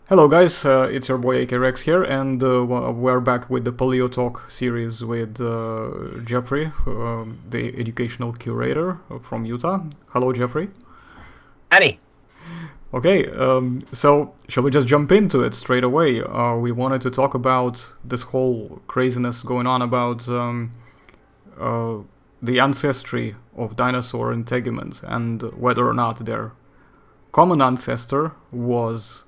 Hello guys, it's your boy AK Rex here, and we're back with the Paleo Talk series with Jeffrey, the educational curator from Utah. Hello, Jeffrey. Eddie. Okay, so shall we just jump into it straight away? We wanted to talk about this whole craziness going on about uh, the ancestry of dinosaur integument and whether or not their common ancestor was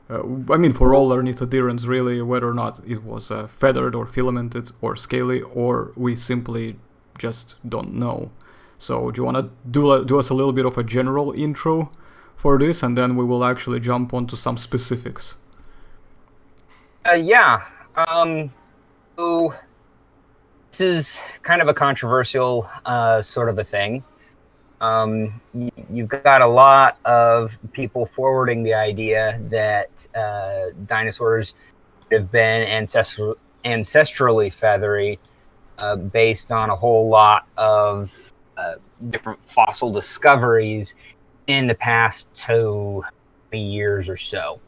for all ornithodyrans, really, whether or not it was feathered or filamented or scaly, or we simply just don't know. So, do you want to do us a little bit of a general intro for this, and then we will actually jump onto some specifics? Yeah. So this is kind of a controversial sort of a thing. You've got a lot of people forwarding the idea that dinosaurs have been ancestrally feathery based on a whole lot of different fossil discoveries in the past 20 years or so.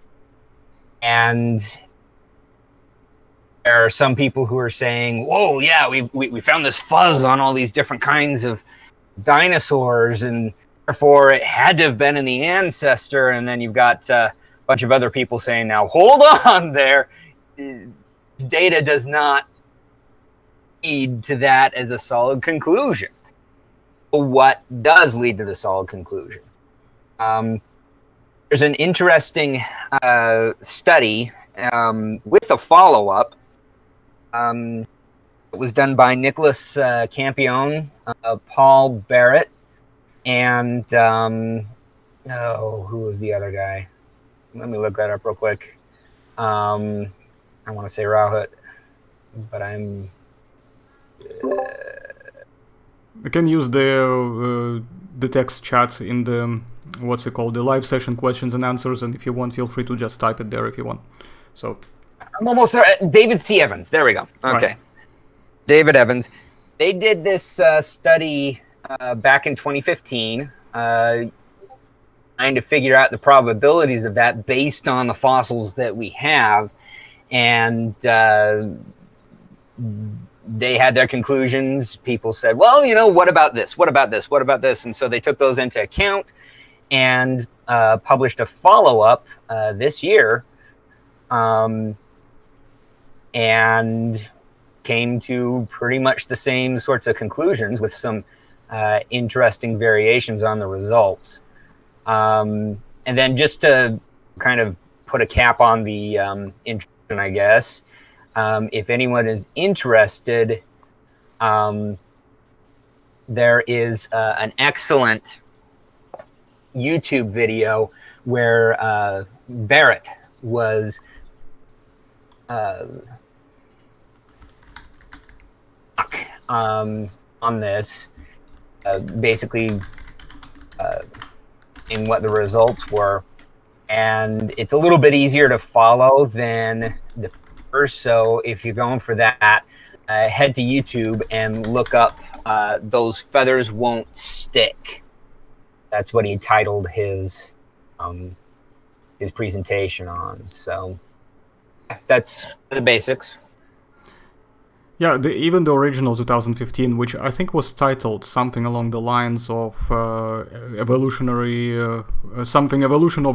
And there are some people who are saying, whoa, yeah, we found this fuzz on all these different kinds of dinosaurs, and therefore it had to have been in the ancestor. And then you've got a bunch of other people saying, now hold on there, data does not lead to that as a solid conclusion. But what does lead to the solid conclusion? There's an interesting study with a follow-up. It was done by Nicholas Campione, Paul Barrett, and who was the other guy? Let me look that up real quick. I want to say Rahut, but I'm... You can use the text chat in the the live session questions and answers, and if you want, feel free to just type it there if you want. So I'm almost there. David C. Evans. There we go. Okay. Right. David Evans. They did this study back in 2015, trying to figure out the probabilities of that based on the fossils that we have, and they had their conclusions. People said, well, what about this? What about this? What about this? And so they took those into account and published a follow-up this year, and came to pretty much the same sorts of conclusions with some interesting variations on the results. And then just to kind of put a cap on the introduction, I guess, if anyone is interested, there is an excellent YouTube video where Barrett was on this, basically in what the results were, and it's a little bit easier to follow than the first. So if you're going for that, head to YouTube and look up "Those Feathers Won't Stick." That's what he titled his presentation on. So that's the basics. Yeah, even the original 2015, which I think was titled something along the lines of evolution of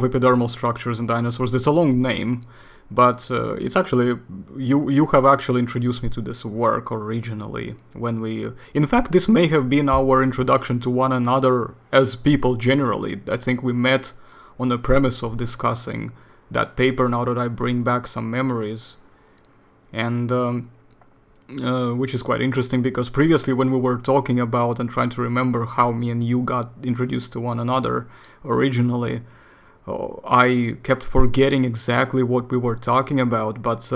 epidermal structures in dinosaurs. It's a long name, but it's actually, you have actually introduced me to this work originally when in fact, this may have been our introduction to one another as people generally. I think we met on the premise of discussing that paper, now that I bring back some memories. And which is quite interesting, because previously when we were talking about and trying to remember how me and you got introduced to one another originally, I kept forgetting exactly what we were talking about, but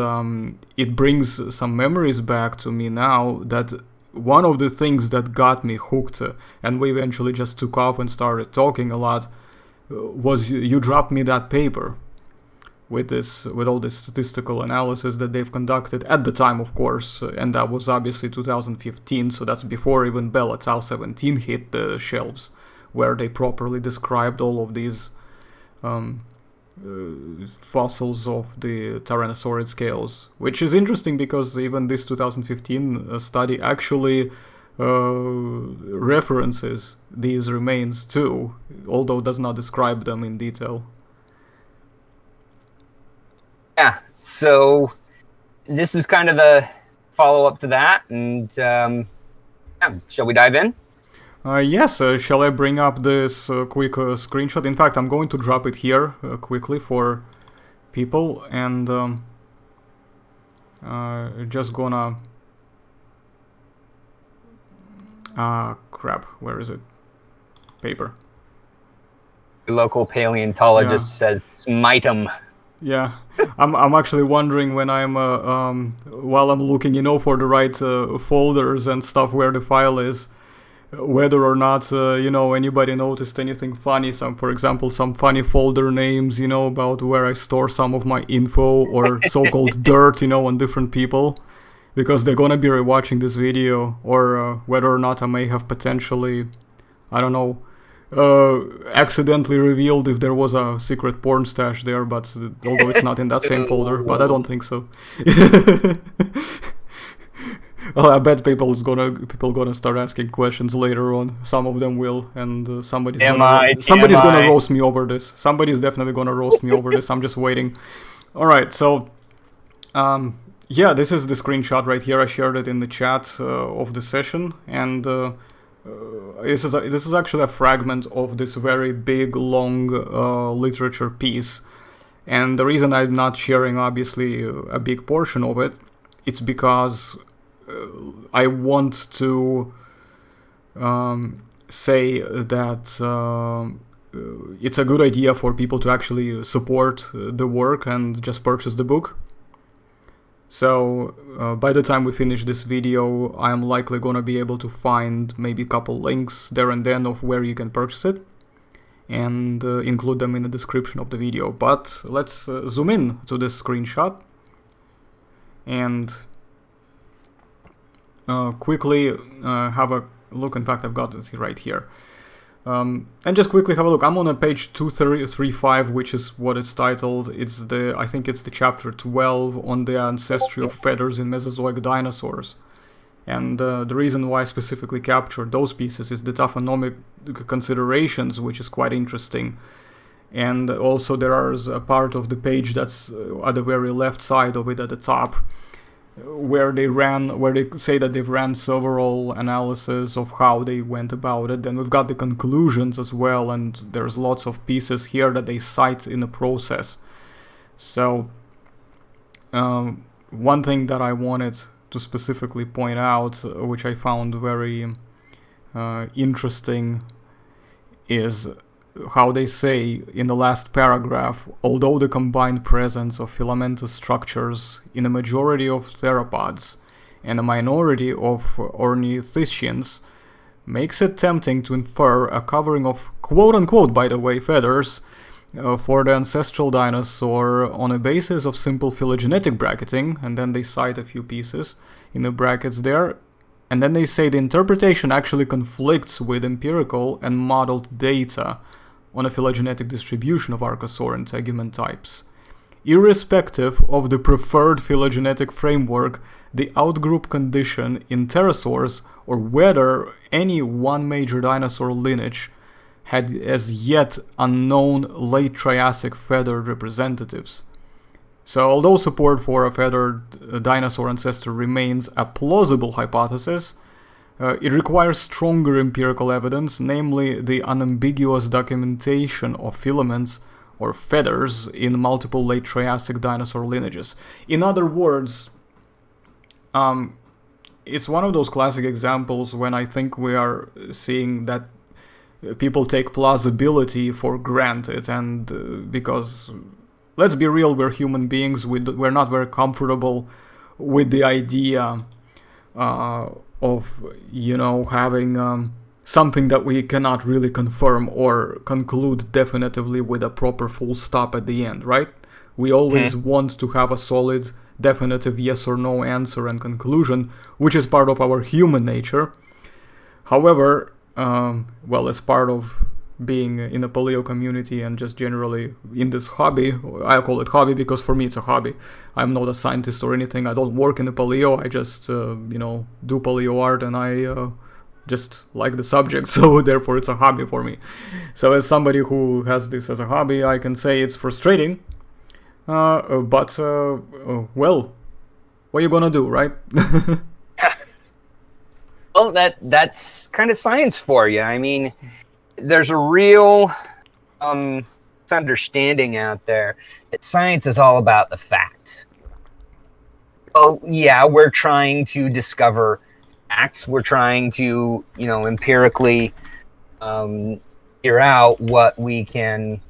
it brings some memories back to me now that one of the things that got me hooked, and we eventually just took off and started talking a lot, was you dropped me that paper with all this statistical analysis that they've conducted at the time, of course, and that was obviously 2015, so that's before even Bell et al. 17 hit the shelves, where they properly described all of these fossils of the Tyrannosaurid scales, which is interesting because even this 2015 study actually references these remains too, although does not describe them in detail. Yeah, so this is kind of the follow-up to that, and shall we dive in? Yes, shall I bring up this quick screenshot? In fact, I'm going to drop it here quickly for people, and just gonna... crap, where is it? Paper. The local paleontologist says, smite 'em. Yeah, I'm actually wondering when I'm while I'm looking, for the right folders and stuff where the file is, whether or not anybody noticed anything funny. For example, some funny folder names, about where I store some of my info or so-called dirt, on different people, because they're gonna be rewatching this video, or whether or not I may have potentially, I don't know, accidentally revealed if there was a secret porn stash there, but although it's not in that same folder, but I don't think so. Well, I bet people gonna start asking questions later on. Some of them will, and somebody's gonna roast me over this. Somebody's definitely gonna roast me over this. I'm just waiting. All right, so yeah, this is the screenshot right here. I shared it in the chat of the session, and this is actually a fragment of this very big, long literature piece. And the reason I'm not sharing, obviously, a big portion of it, it's because I want to say that it's a good idea for people to actually support the work and just purchase the book. So by the time we finish this video, I'm likely gonna be able to find maybe a couple links there and then of where you can purchase it, and include them in the description of the video. But let's zoom in to this screenshot and quickly have a look. In fact, I've got it right here. And just quickly have a look. I'm on page 235, which is what it's titled. I think it's the chapter 12 on the ancestry of feathers in Mesozoic dinosaurs. And the reason why I specifically captured those pieces is the taxonomic considerations, which is quite interesting. And also there is a part of the page that's at the very left side of it at the top, where they say that they've ran several analyses of how they went about it. Then we've got the conclusions as well, and there's lots of pieces here that they cite in the process. So one thing that I wanted to specifically point out, which I found very interesting, is how they say in the last paragraph, although the combined presence of filamentous structures in a majority of theropods and a minority of ornithischians makes it tempting to infer a covering of quote-unquote, by the way, feathers for the ancestral dinosaur on a basis of simple phylogenetic bracketing, and then they cite a few pieces in the brackets there. And then they say the interpretation actually conflicts with empirical and modeled data on a phylogenetic distribution of archosaur and tegumen types. Irrespective of the preferred phylogenetic framework, the outgroup condition in pterosaurs, or whether any one major dinosaur lineage had as yet unknown late Triassic feathered representatives. So although support for a feathered dinosaur ancestor remains a plausible hypothesis, it requires stronger empirical evidence, namely the unambiguous documentation of filaments or feathers in multiple late Triassic dinosaur lineages. In other words, it's one of those classic examples when I think we are seeing that people take plausibility for granted, and because, let's be real, we're human beings, we're not very comfortable with the idea of, having something that we cannot really confirm or conclude definitively with a proper full stop at the end, right? We always want to have a solid, definitive yes or no answer and conclusion, which is part of our human nature. However, as part of being in a paleo community and just generally in this hobby. I call it hobby because for me it's a hobby. I'm not a scientist or anything. I don't work in the paleo. I just do paleo art, and I just like the subject, so therefore it's a hobby for me. So as somebody who has this as a hobby, I can say it's frustrating, but well, what are you gonna do, right? Well, that's kind of science for you. I mean, there's a real understanding out there that science is all about the facts. Oh, yeah, we're trying to discover facts. We're trying to, empirically figure out what we can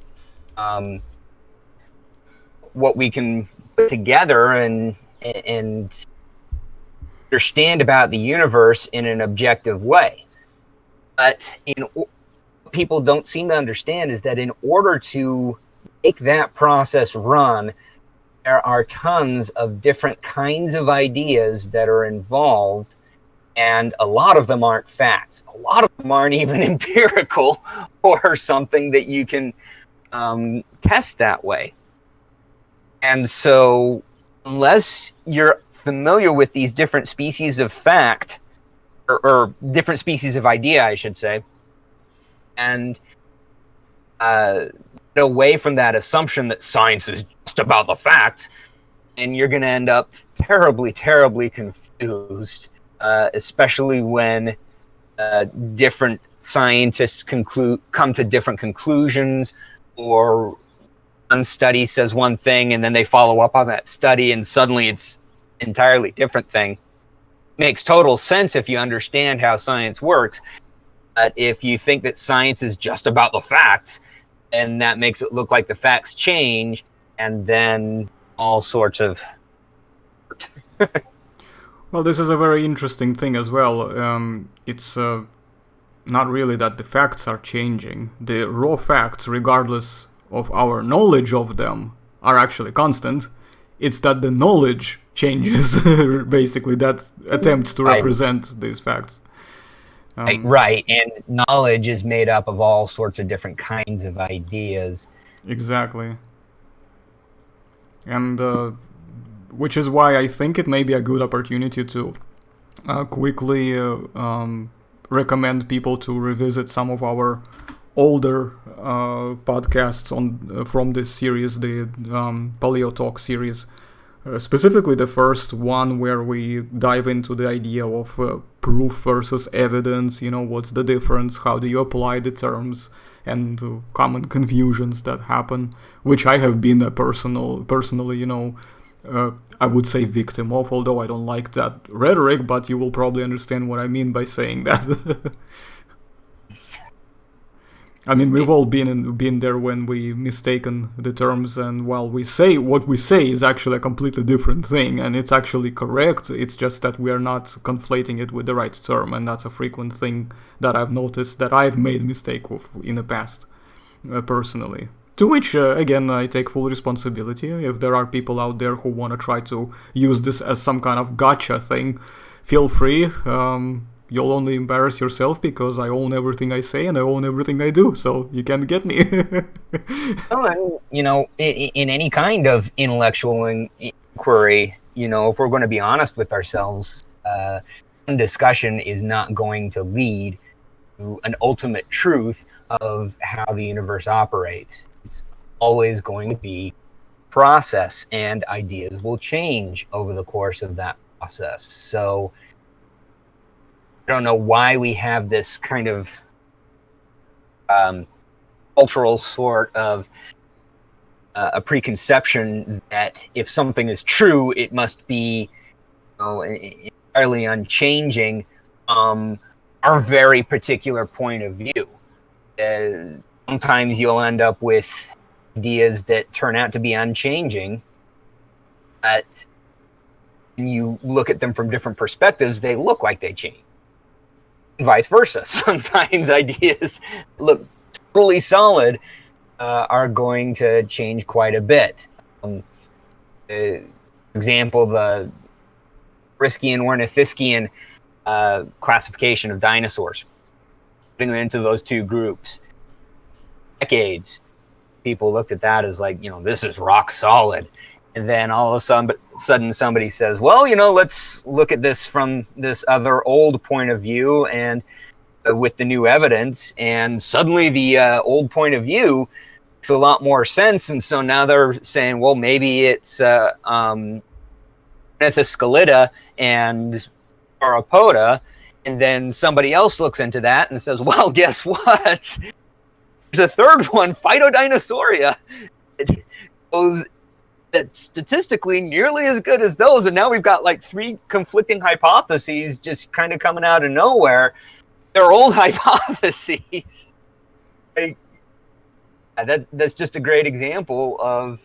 put together and understand about the universe in an objective way. But people don't seem to understand is that in order to make that process run, there are tons of different kinds of ideas that are involved, and a lot of them aren't facts. A lot of them aren't even empirical or something that you can test that way. And so unless you're familiar with these different species of fact, or different species of idea, I should say, and away from that assumption that science is just about the facts, and you're going to end up terribly, terribly confused, especially when different scientists come to different conclusions, or one study says one thing and then they follow up on that study and suddenly it's an entirely different thing. Makes total sense if you understand how science works. But if you think that science is just about the facts, and that makes it look like the facts change, and then all sorts of... Well, this is a very interesting thing as well. It's not really that the facts are changing. The raw facts, regardless of our knowledge of them, are actually constant. It's that the knowledge changes, basically, that attempts to represent these facts. Right, and knowledge is made up of all sorts of different kinds of ideas. Exactly. And which is why I think it may be a good opportunity to quickly recommend people to revisit some of our older podcasts from this series, the Paleo Talk series. Specifically the first one, where we dive into the idea of proof versus evidence, what's the difference, how do you apply the terms, and common confusions that happen, which I have been a personally, I would say victim of, although I don't like that rhetoric, but you will probably understand what I mean by saying that. I mean, we've all been there when we mistaken the terms, and while we say what we say is actually a completely different thing, and it's actually correct. It's just that we are not conflating it with the right term, and that's a frequent thing that I've noticed that I've made mistake of in the past, personally. To which, again, I take full responsibility. If there are people out there who want to try to use this as some kind of gotcha thing, feel free. You'll only embarrass yourself, because I own everything I say and I own everything I do, so you can't get me. Well, in any kind of intellectual inquiry, if we're going to be honest with ourselves, discussion is not going to lead to an ultimate truth of how the universe operates. It's always going to be process, and ideas will change over the course of that process. So I don't know why we have this kind of cultural sort of a preconception that if something is true, it must be entirely unchanging our very particular point of view. Sometimes you'll end up with ideas that turn out to be unchanging, but when you look at them from different perspectives, they look like they change. Vice versa. Sometimes ideas look totally solid are going to change quite a bit. For example, the Riskian Ornithischian classification of dinosaurs, putting them into those two groups. decades, people looked at that as like, this is rock solid. And then all of a sudden somebody says, well, let's look at this from this other old point of view and with the new evidence. And suddenly the old point of view makes a lot more sense. And so now they're saying, well, maybe it's Scalita and Sauropoda. And then somebody else looks into that and says, well, guess what? There's a third one, Phytodinosauria. It goes that's statistically nearly as good as those. And now we've got like 3 conflicting hypotheses just kind of coming out of nowhere. They're old hypotheses. That's just a great example of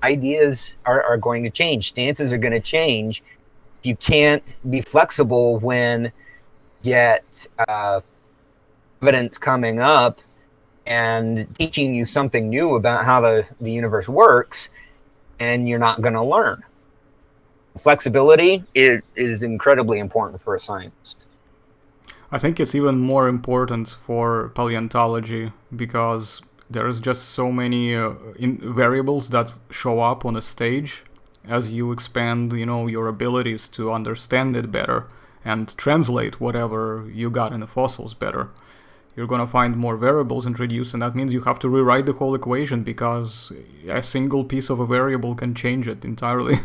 ideas are going to change. Stances are going to change. You can't be flexible when you get evidence coming up and teaching you something new about how the universe works, and you're not going to learn. Flexibility is incredibly important for a scientist. I think it's even more important for paleontology because there's just so many variables that show up on a stage as you expand, your abilities to understand it better and translate whatever you got in the fossils better. You're going to find more variables introduced, and that means you have to rewrite the whole equation because a single piece of a variable can change it entirely.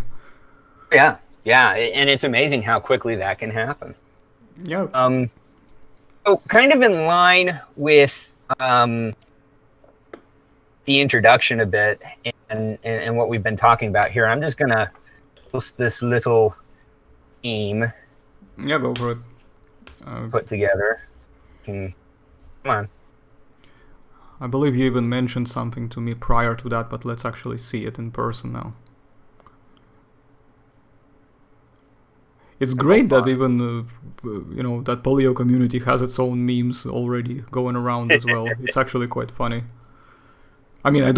Yeah, and it's amazing how quickly that can happen. Yeah. So kind of in line with the introduction a bit and what we've been talking about here, I'm just going to post this little theme. Yeah, go for it. Put together. Come on. I believe you even mentioned something to me prior to that, but let's actually see it in person now. It's great that even, that Paleo community has its own memes already going around as well. It's actually quite funny. I mean, I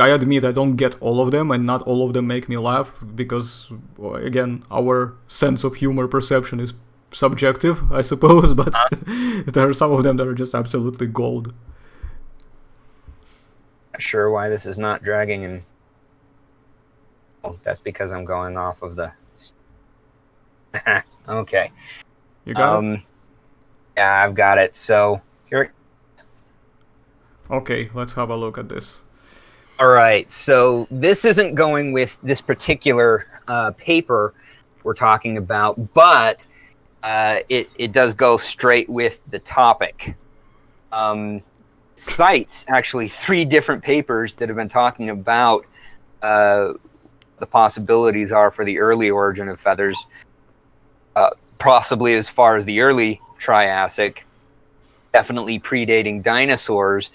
admit I don't get all of them, and not all of them make me laugh, because, again, our sense of humor perception is subjective, I suppose, but there are some of them that are just absolutely gold. Not sure why this is not dragging, and that's because I'm going off of the... Okay. You got it? Yeah, I've got it. So, here... Okay, let's have a look at this. All right, so this isn't going with this particular paper we're talking about, but it does go straight with the topic. Cites actually 3 different papers that have been talking about the possibilities are for the early origin of feathers, possibly as far as the early Triassic, definitely predating dinosaurs.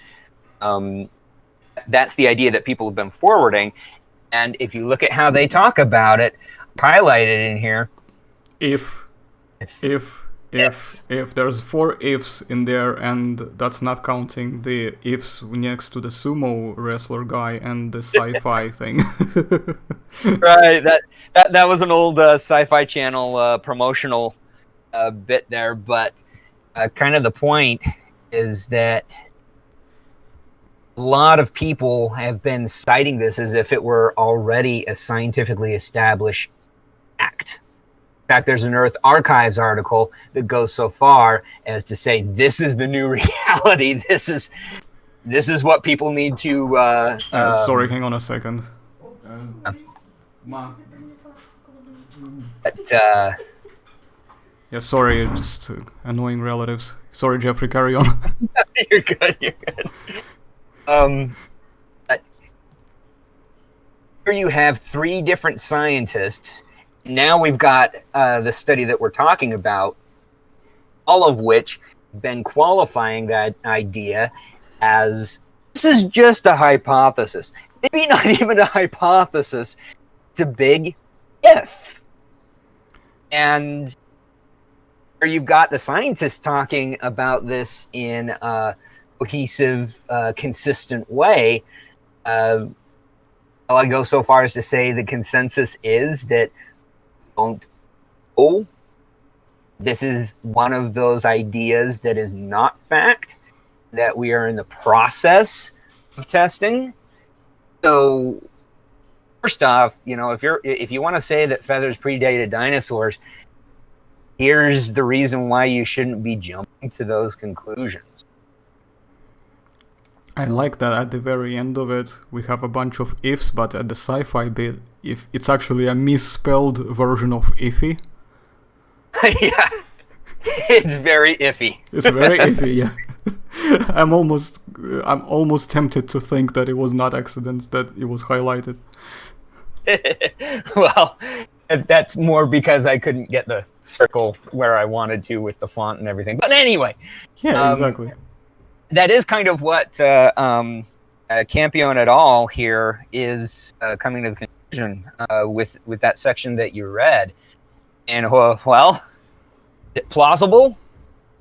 That's the idea that people have been forwarding. And if you look at how they talk about it, highlighted in here. If there's 4 ifs in there, and that's not counting the ifs next to the sumo wrestler guy and the sci-fi thing. Right, that was an old Sci-Fi Channel promotional bit there, but kind of the point is that a lot of people have been citing this as if it were already a scientifically established fact. In fact, there's an Earth Archives article that goes so far as to say this is the new reality. This is what people need to. Sorry, hang on a second. Yeah, sorry, just annoying relatives. Sorry, Jeffrey, carry on. You're good. Here you have 3 different scientists. Now we've got the study that we're talking about, all of which have been qualifying that idea as this is just a hypothesis. Maybe not even a hypothesis. It's a big if. And where you've got the scientists talking about this in a cohesive, consistent way, I'll go so far as to say the consensus is that this is one of those ideas that is not fact, that we are in the process of testing. So first off, if you want to say that feathers predated dinosaurs, here's the reason why you shouldn't be jumping to those conclusions. I like that at the very end of it, we have a bunch of ifs, but at the sci-fi bit, if it's actually a misspelled version of iffy. Yeah, it's very iffy. It's very iffy, yeah. I'm almost tempted to think that it was not accident that it was highlighted. Well, that's more because I couldn't get the circle where I wanted to with the font and everything. But anyway. Yeah, exactly. That is kind of what Campion et al. Here is coming to the conclusion with that section that you read. And, well, is it plausible?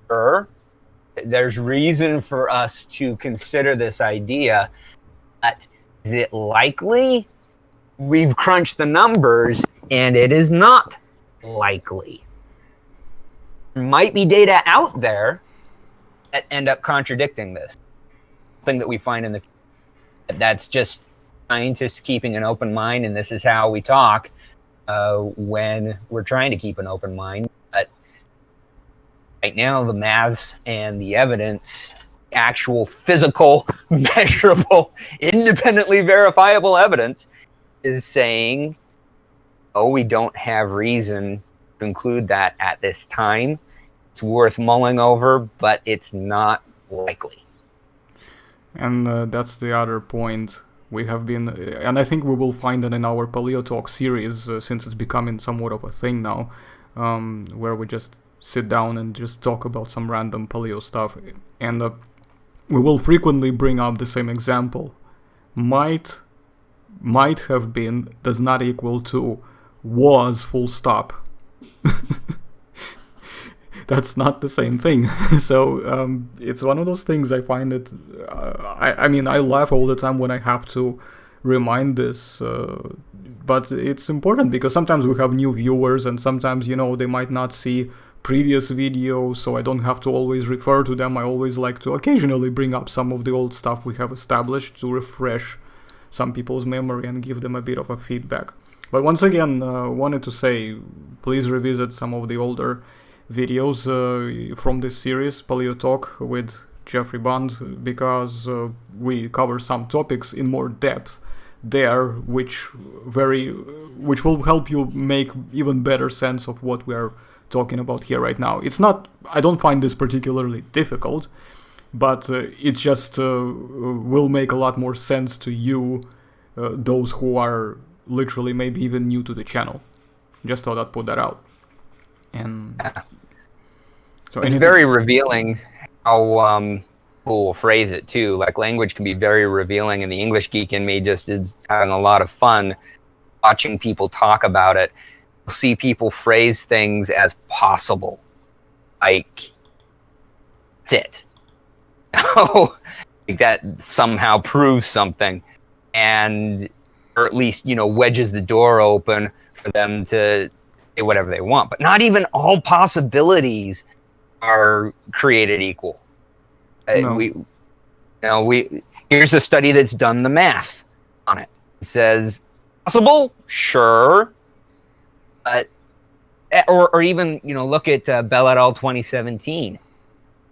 Sure. There's reason for us to consider this idea. But is it likely? We've crunched the numbers, and it is not likely. There might be data out there that end up contradicting this. Thing that we find in the future. That's just scientists keeping an open mind, and this is how we talk when we're trying to keep an open mind. But right now, the maths and the evidence, actual physical, measurable, independently verifiable evidence is saying, oh, we don't have reason to conclude that at this time. It's worth mulling over, but it's not likely. And that's the other point. We have been, and I think we will find that in our Paleo Talk series, since it's becoming somewhat of a thing now, where we just sit down and just talk about some random Paleo stuff. And we will frequently bring up the same example. Might have been does not equal to was full stop. That's not the same thing. So it's one of those things I find it... I mean, I laugh all the time when I have to remind this, but it's important because sometimes we have new viewers and sometimes, they might not see previous videos, so I don't have to always refer to them. I always like to occasionally bring up some of the old stuff we have established to refresh some people's memory and give them a bit of a feedback. But once again, wanted to say, please revisit some of the older videos from this series, Paleo Talk with Jeffrey Bond, because we cover some topics in more depth there, which will help you make even better sense of what we are talking about here right now. It's not, I don't find this particularly difficult, but it just will make a lot more sense to you, those who are literally maybe even new to the channel. Just thought I'd put that out. And so it's very revealing how people will phrase it too. Like, language can be very revealing, and the English geek in me just is having a lot of fun watching people talk about it. You'll see people phrase things as possible, like that's it. Like that somehow proves something, and or at least wedges the door open for them to say whatever they want. But not even all possibilities are created equal. No. Here's a study that's done the math on it. It says possible, sure, but or even look at Bell et al. 2017.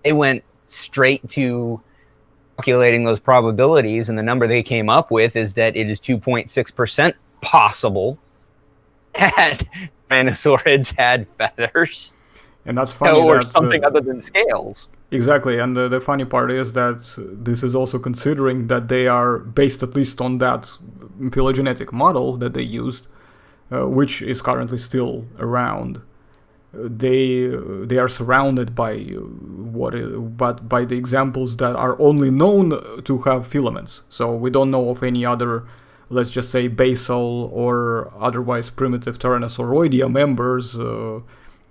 They went straight to calculating those probabilities, and the number they came up with is that it is 2.6% possible that dinosaurs had feathers. And that's funny. Or something other than scales. Exactly, and the funny part is that this is also considering that they are based at least on that phylogenetic model that they used, which is currently still around. They are surrounded by by the examples that are only known to have filaments. So we don't know of any other, let's just say, basal or otherwise primitive Tyrannosauroidea members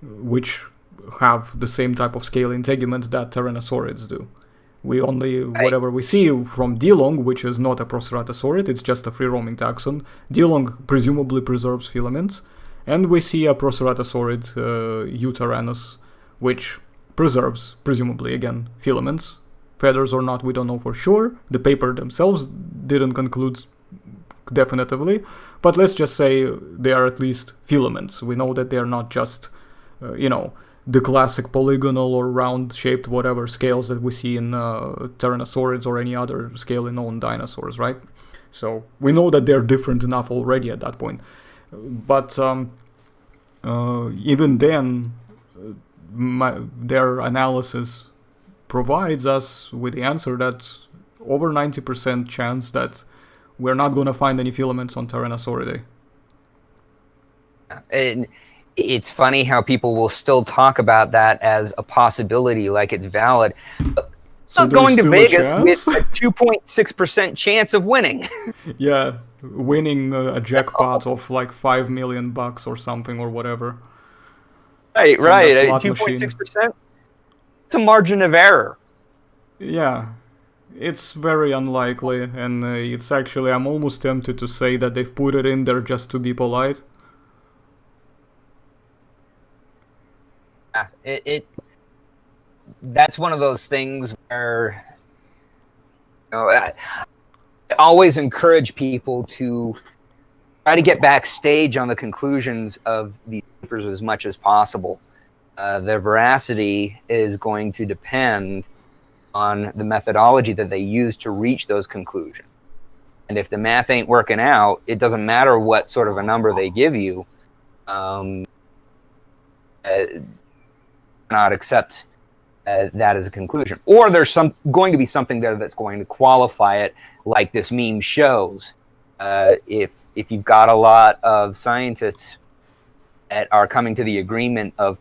which have the same type of scale integument that Tyrannosaurids do. We only, whatever we see from Dilong, which is not a Proceratosaurid, it's just a free-roaming taxon. Dilong presumably preserves filaments, and we see a Proceratosaurid Eutyrannus, which preserves, presumably, again, filaments. feathers or not, we don't know for sure. The paper themselves didn't conclude definitively, but let's just say they are at least filaments. We know that they are not just, the classic polygonal or round-shaped whatever scales that we see in Tyrannosaurids or any other scale known dinosaurs, right? So we know that they're different enough already at that point. But even then, their analysis provides us with the answer that over 90% chance that we're not going to find any filaments on Tyrannosauridae. And it's funny how people will still talk about that as a possibility, like it's valid. So not going to Vegas with a 2.6% chance of winning. Yeah, winning a jackpot of like $5 million or something or whatever. Right. 2.6%. It's a margin of error. Yeah, it's very unlikely, and it's actually, I'm almost tempted to say that they've put it in there just to be polite. That's one of those things where I always encourage people to try to get backstage on the conclusions of these papers as much as possible. Their veracity is going to depend on the methodology that they use to reach those conclusions. And if the math ain't working out, it doesn't matter what sort of a number they give you. Not accept that as a conclusion, or there's going to be something there that's going to qualify it, like this meme shows. If you've got a lot of scientists that are coming to the agreement of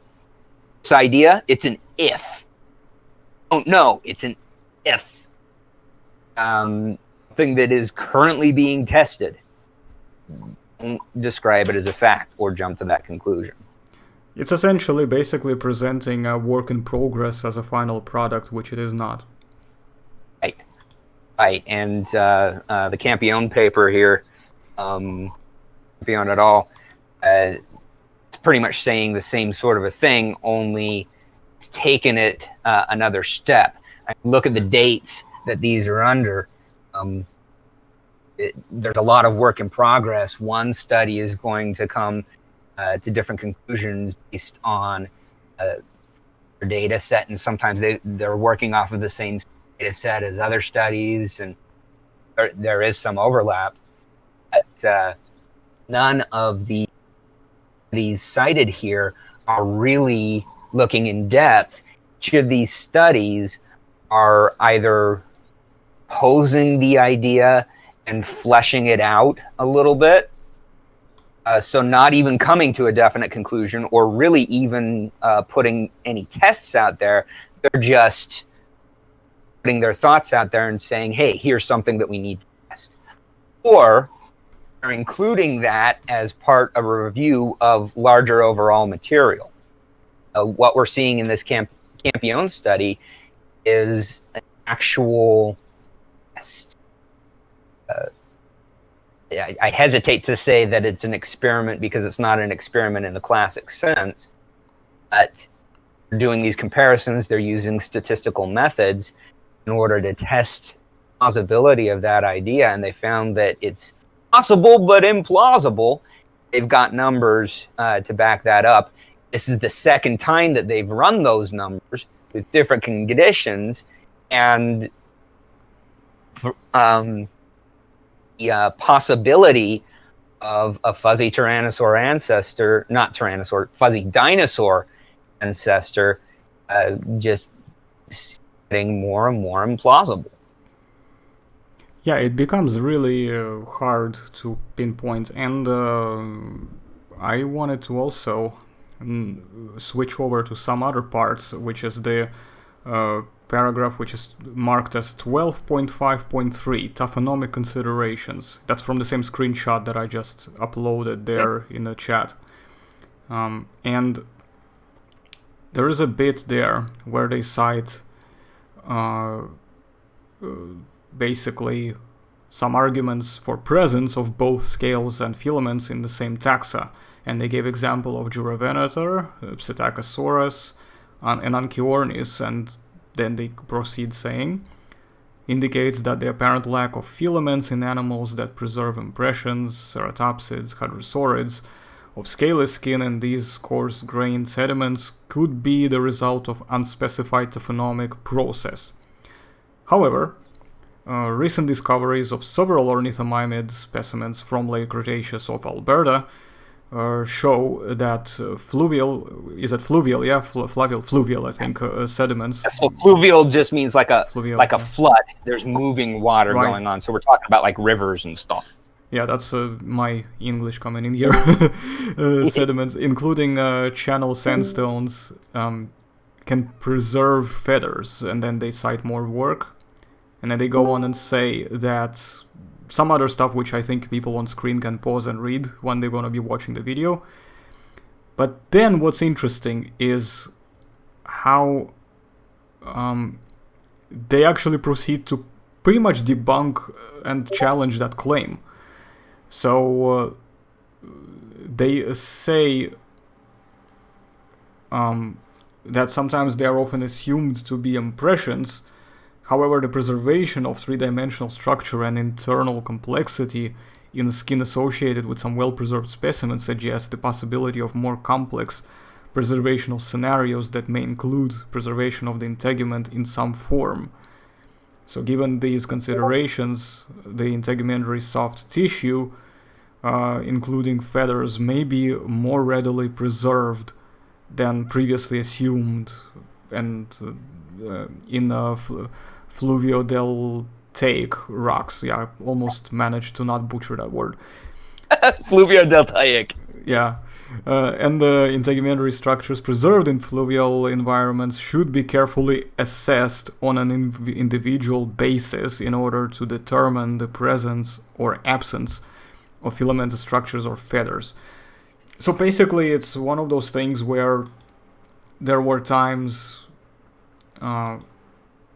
this idea, it's an if. Oh no, it's an if. Thing that is currently being tested. Don't describe it as a fact or jump to that conclusion. It's essentially basically presenting a work in progress as a final product, which it is not. Right. And the Campione paper here, Campione et al., it's pretty much saying the same sort of a thing, only it's taken it another step. I look at the dates that these are under. There's a lot of work in progress. One study is going to come to different conclusions based on their data set, and sometimes they're working off of the same data set as other studies, and there is some overlap. But none of these cited here are really looking in depth. Each of these studies are either posing the idea and fleshing it out a little bit, so not even coming to a definite conclusion or really even putting any tests out there. They're just putting their thoughts out there and saying, hey, here's something that we need to test. Or they're including that as part of a review of larger overall material. What we're seeing in this Campione study is an actual test. I hesitate to say that it's an experiment because it's not an experiment in the classic sense, but they're doing these comparisons. They're using statistical methods in order to test the plausibility of that idea, and they found that it's possible but implausible. They've got numbers to back that up. This is the second time that they've run those numbers with different conditions, and the possibility of a fuzzy tyrannosaur ancestor, not tyrannosaur, fuzzy dinosaur ancestor, just getting more and more implausible. Yeah, it becomes really hard to pinpoint, and I wanted to also switch over to some other parts, which is the paragraph which is marked as 12.5.3, taphonomic considerations. That's from the same screenshot that I just uploaded there in the chat. And there is a bit there where they cite basically some arguments for presence of both scales and filaments in the same taxa. And they gave example of Juravenator, Psittacosaurus, and Anchiornis, and then they proceed saying, indicates that the apparent lack of filaments in animals that preserve impressions, ceratopsids, hadrosaurids, of scaly skin and these coarse-grained sediments could be the result of unspecified taphonomic process. However, recent discoveries of several ornithomimid specimens from late Cretaceous of Alberta show that fluvial, I think, sediments. So fluvial just means like a Fluvial, flood. There's moving water Right. going on. So we're talking about like rivers and stuff. Yeah, that's my English coming in here. Sediments, including channel sandstones, can preserve feathers, and then they cite more work. And then they go on and say that some other stuff, which I think people on screen can pause and read when they're going to be watching the video. But then what's interesting is how they actually proceed to pretty much debunk and challenge that claim. So they say that sometimes they are often assumed to be impressions. However, the preservation of three-dimensional structure and internal complexity in the skin associated with some well-preserved specimens suggests the possibility of more complex preservational scenarios that may include preservation of the integument in some form. So given these considerations, the integumentary soft tissue, including feathers, may be more readily preserved than previously assumed, and in fluviodeltaic rocks. Yeah, I almost managed to not butcher that word. Fluviodeltaic. Yeah. And the integumentary structures preserved in fluvial environments should be carefully assessed on an individual basis in order to determine the presence or absence of filamentous structures or feathers. So basically, it's one of those things where there were times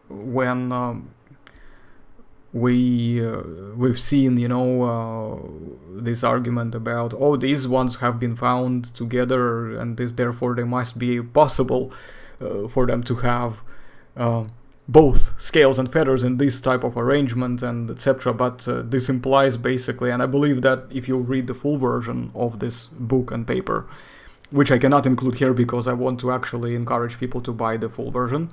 when we've seen, this argument about, oh, these ones have been found together, and therefore they must be possible for them to have both scales and feathers in this type of arrangement, and etc. But this implies basically, and I believe that if you read the full version of this book and paper, which I cannot include here because I want to actually encourage people to buy the full version,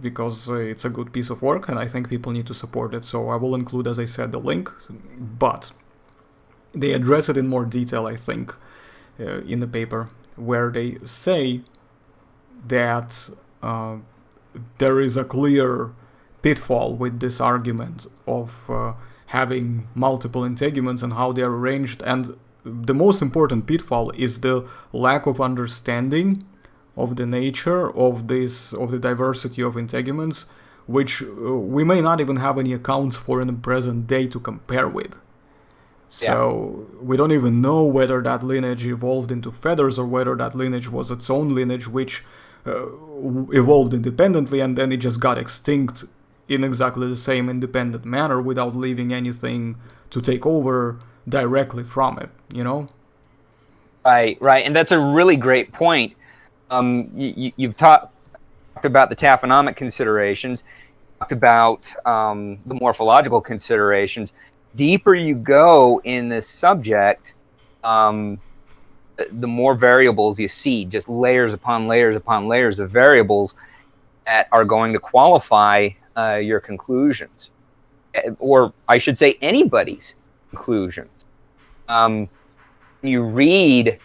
because it's a good piece of work and I think people need to support it. So I will include, as I said, the link, but they address it in more detail, I think, in the paper, where they say that there is a clear pitfall with this argument of having multiple integuments and how they are arranged, and the most important pitfall is the lack of understanding of the nature of the diversity of integuments, which we may not even have any accounts for in the present day to compare with. So we don't even know whether that lineage evolved into feathers or whether that lineage was its own lineage, which evolved independently and then it just got extinct in exactly the same independent manner without leaving anything to take over directly from it, Right, and that's a really great point. You've talked about the taphonomic considerations, talked about the morphological considerations. Deeper you go in this subject, the more variables you see, just layers upon layers upon layers of variables that are going to qualify your conclusions, or I should say anybody's conclusions. You read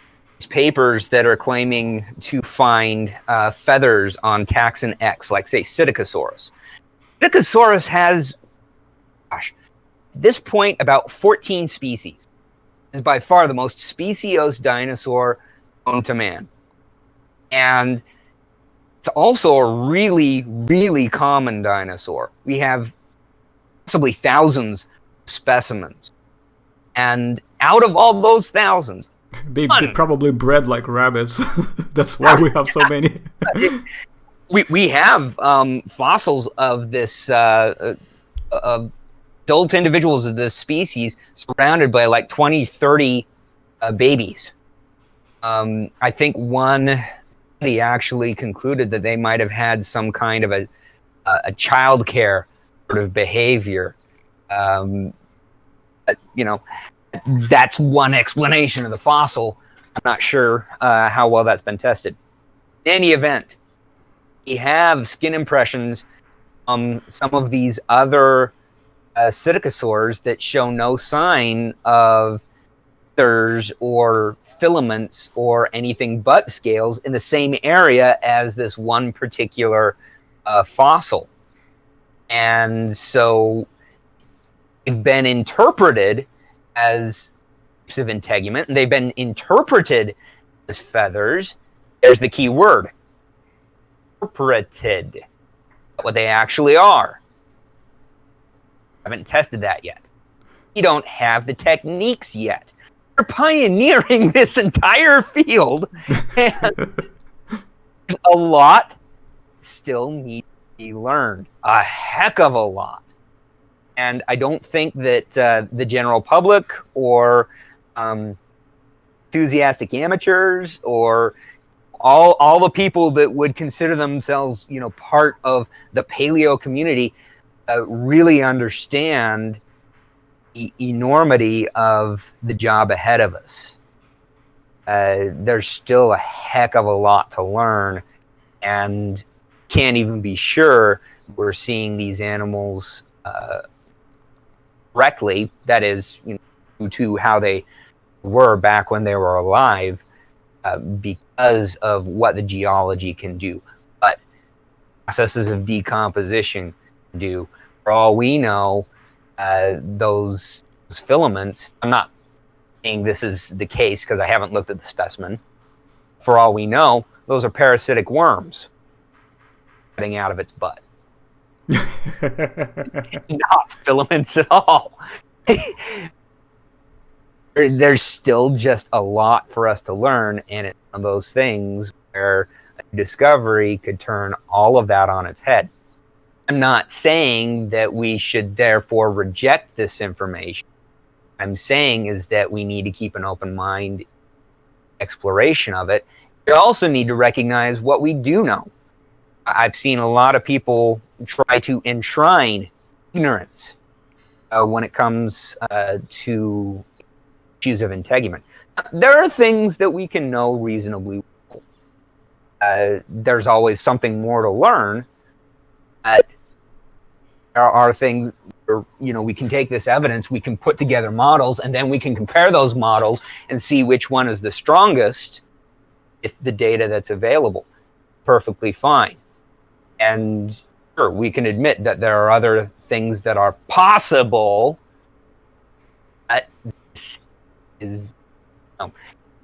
papers that are claiming to find feathers on taxon X, like say Psittacosaurus. Psittacosaurus has, at this point, about 14 species. It is by far the most speciose dinosaur known to man. And it's also a really, really common dinosaur. We have possibly thousands of specimens. And out of all those thousands, They probably bred like rabbits. That's why we have so many. we have fossils of this of adult individuals of this species surrounded by like 20, 30 babies. I think one study actually concluded that they might have had some kind of a child care sort of behavior. That's one explanation of the fossil. I'm not sure how well that's been tested. In any event, we have skin impressions on some of these other psittacosaurs that show no sign of feathers or filaments or anything but scales in the same area as this one particular fossil. And so they've been interpreted as types of integument, and they've been interpreted as feathers. There's the key word. Interpreted. What they actually are. I haven't tested that yet. We don't have the techniques yet. We're pioneering this entire field, and there's a lot still needs to be learned. A heck of a lot. And I don't think that the general public or enthusiastic amateurs or all the people that would consider themselves, part of the paleo community really understand the enormity of the job ahead of us. There's still a heck of a lot to learn, and can't even be sure we're seeing these animals correctly. That is, due to how they were back when they were alive, because of what the geology can do. But processes of decomposition can do. For all we know, those filaments, I'm not saying this is the case because I haven't looked at the specimen. For all we know, those are parasitic worms getting out of its butt. Not filaments at all. There's still just a lot for us to learn, and it's one of those things where a discovery could turn all of that on its head. I'm not saying that we should therefore reject this information. What I'm saying is that we need to keep an open mind, exploration of it. We also need to recognize what we do know. I've seen a lot of people try to enshrine ignorance when it comes to issues of integument. There are things that we can know reasonably well. There's always something more to learn. But there are things where, we can take this evidence, we can put together models, and then we can compare those models and see which one is the strongest with the data that's available. Perfectly fine. And sure, we can admit that there are other things that are possible. Is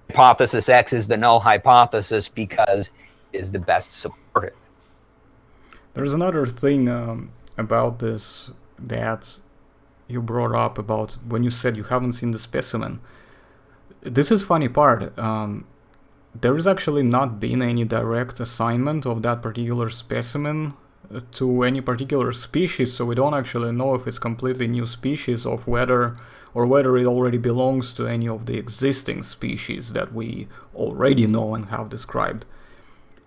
hypothesis X is the null hypothesis because it is the best supported. There's another thing about this that you brought up about when you said you haven't seen the specimen. This is funny part. There has actually not been any direct assignment of that particular specimen to any particular species, so we don't actually know if it's completely new species or whether it already belongs to any of the existing species that we already know and have described.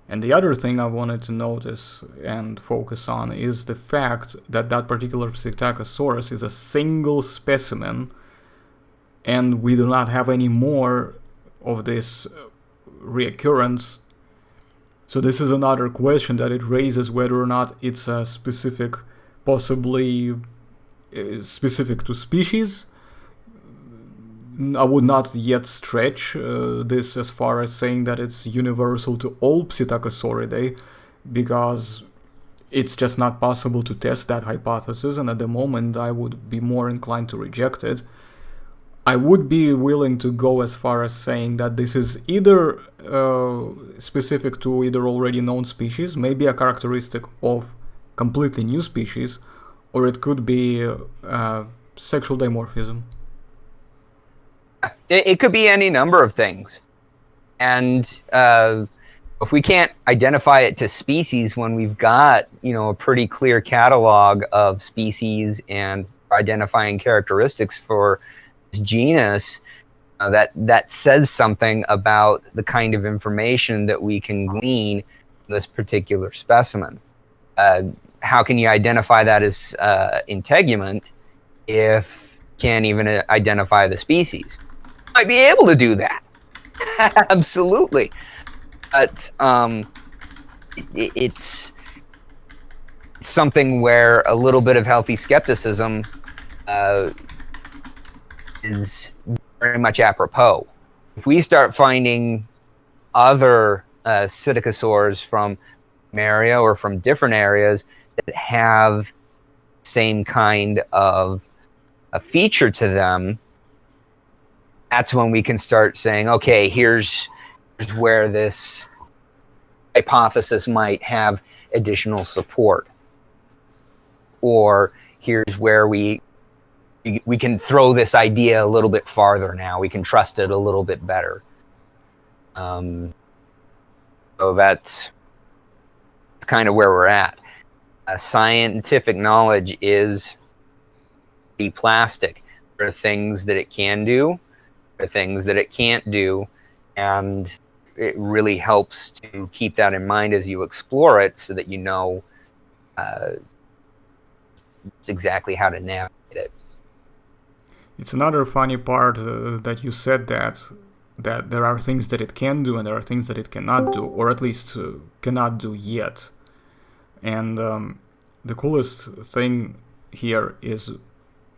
And the other thing I wanted to notice and focus on is the fact that that particular Psittacosaurus is a single specimen, and we do not have any more of this reoccurrence. So this is another question that it raises, whether or not it's a specific, possibly specific to species. I would not yet stretch this as far as saying that it's universal to all Psittacosauridae, because it's just not possible to test that hypothesis, and at the moment I would be more inclined to reject it. I would be willing to go as far as saying that this is either specific to either already known species, maybe a characteristic of completely new species, or it could be sexual dimorphism. It could be any number of things. And if we can't identify it to species when we've got, a pretty clear catalog of species and identifying characteristics for this genus, that says something about the kind of information that we can glean from this particular specimen. How can you identify that as integument if you can't even identify the species? You might be able to do that. Absolutely. But it's something where a little bit of healthy skepticism is very much apropos. If we start finding other psittacosaurs from area or from different areas that have same kind of a feature to them, that's when we can start saying, okay, here's where this hypothesis might have additional support, or here's where we can throw this idea a little bit farther now. We can trust it a little bit better. So that's kind of where we're at. Scientific knowledge is pretty plastic. There are things that it can do, there are things that it can't do, and it really helps to keep that in mind as you explore it, so that you know exactly how to navigate it. It's another funny part that you said that there are things that it can do and there are things that it cannot do, or at least cannot do yet. And the coolest thing here is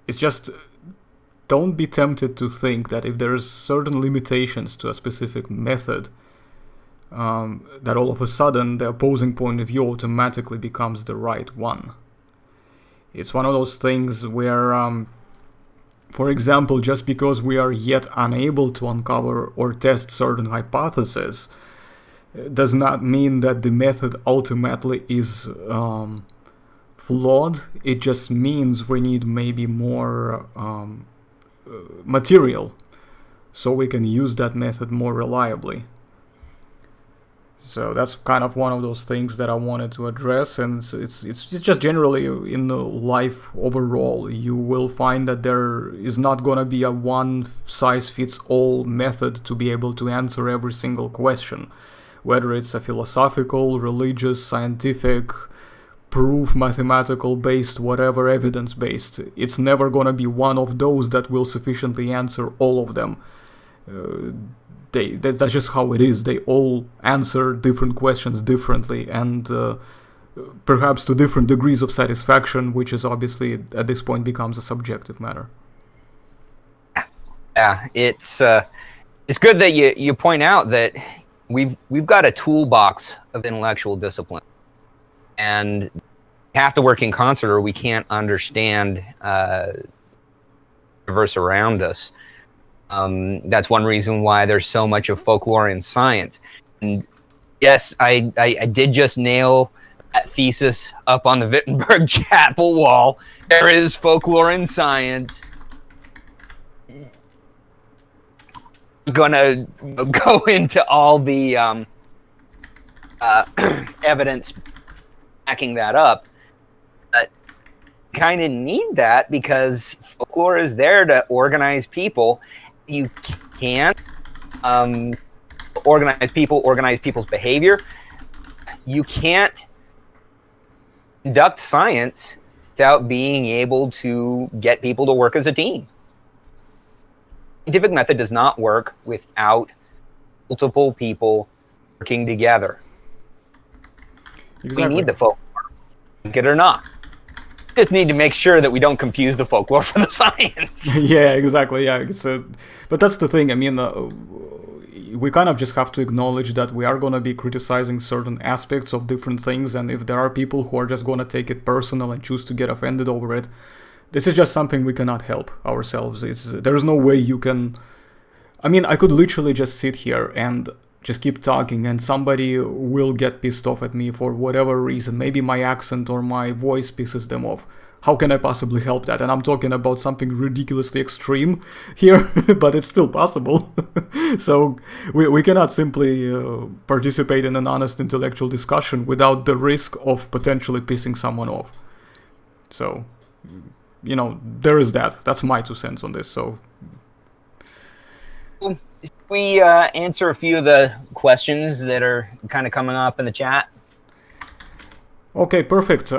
just don't be tempted to think that if there's certain limitations to a specific method, that all of a sudden the opposing point of view automatically becomes the right one. It's one of those things where, for example, just because we are yet unable to uncover or test certain hypotheses, does not mean that the method ultimately is flawed. It just means we need maybe more material so we can use that method more reliably. So that's kind of one of those things that I wanted to address, and it's just generally in life overall, you will find that there is not going to be a one-size-fits-all method to be able to answer every single question, whether it's a philosophical, religious, scientific, proof, mathematical-based, whatever, evidence-based. It's never going to be one of those that will sufficiently answer all of them. That's just how it is. They all answer different questions differently, and perhaps to different degrees of satisfaction, which is obviously at this point becomes a subjective matter. Yeah, it's good that you point out that we've got a toolbox of intellectual discipline, and we have to work in concert, or we can't understand the universe around us. That's one reason why there's so much of folklore in science. And yes, I did just nail that thesis up on the Wittenberg Chapel wall. There is folklore in science. I'm gonna go into all the evidence backing that up. But kind of need that because folklore is there to organize people. You can't organize people's behavior. You can't conduct science without being able to get people to work as a team. The scientific method does not work without multiple people working together. Exactly. We need the folklore, like it or not. Just need to make sure that we don't confuse the folklore for the science. Yeah, exactly. Yeah, but that's the thing. I mean, we kind of just have to acknowledge that we are going to be criticizing certain aspects of different things, and if there are people who are just going to take it personal and choose to get offended over it, this is just something we cannot help ourselves. There's no way you can. I mean, I could literally just sit here and just keep talking, and somebody will get pissed off at me for whatever reason. Maybe my accent or my voice pisses them off. How can I possibly help that? And I'm talking about something ridiculously extreme here, but it's still possible. So we cannot simply participate in an honest intellectual discussion without the risk of potentially pissing someone off. So, there is that. That's my 2 cents on this. So We answer a few of the questions that are kind of coming up in the chat. Okay, perfect.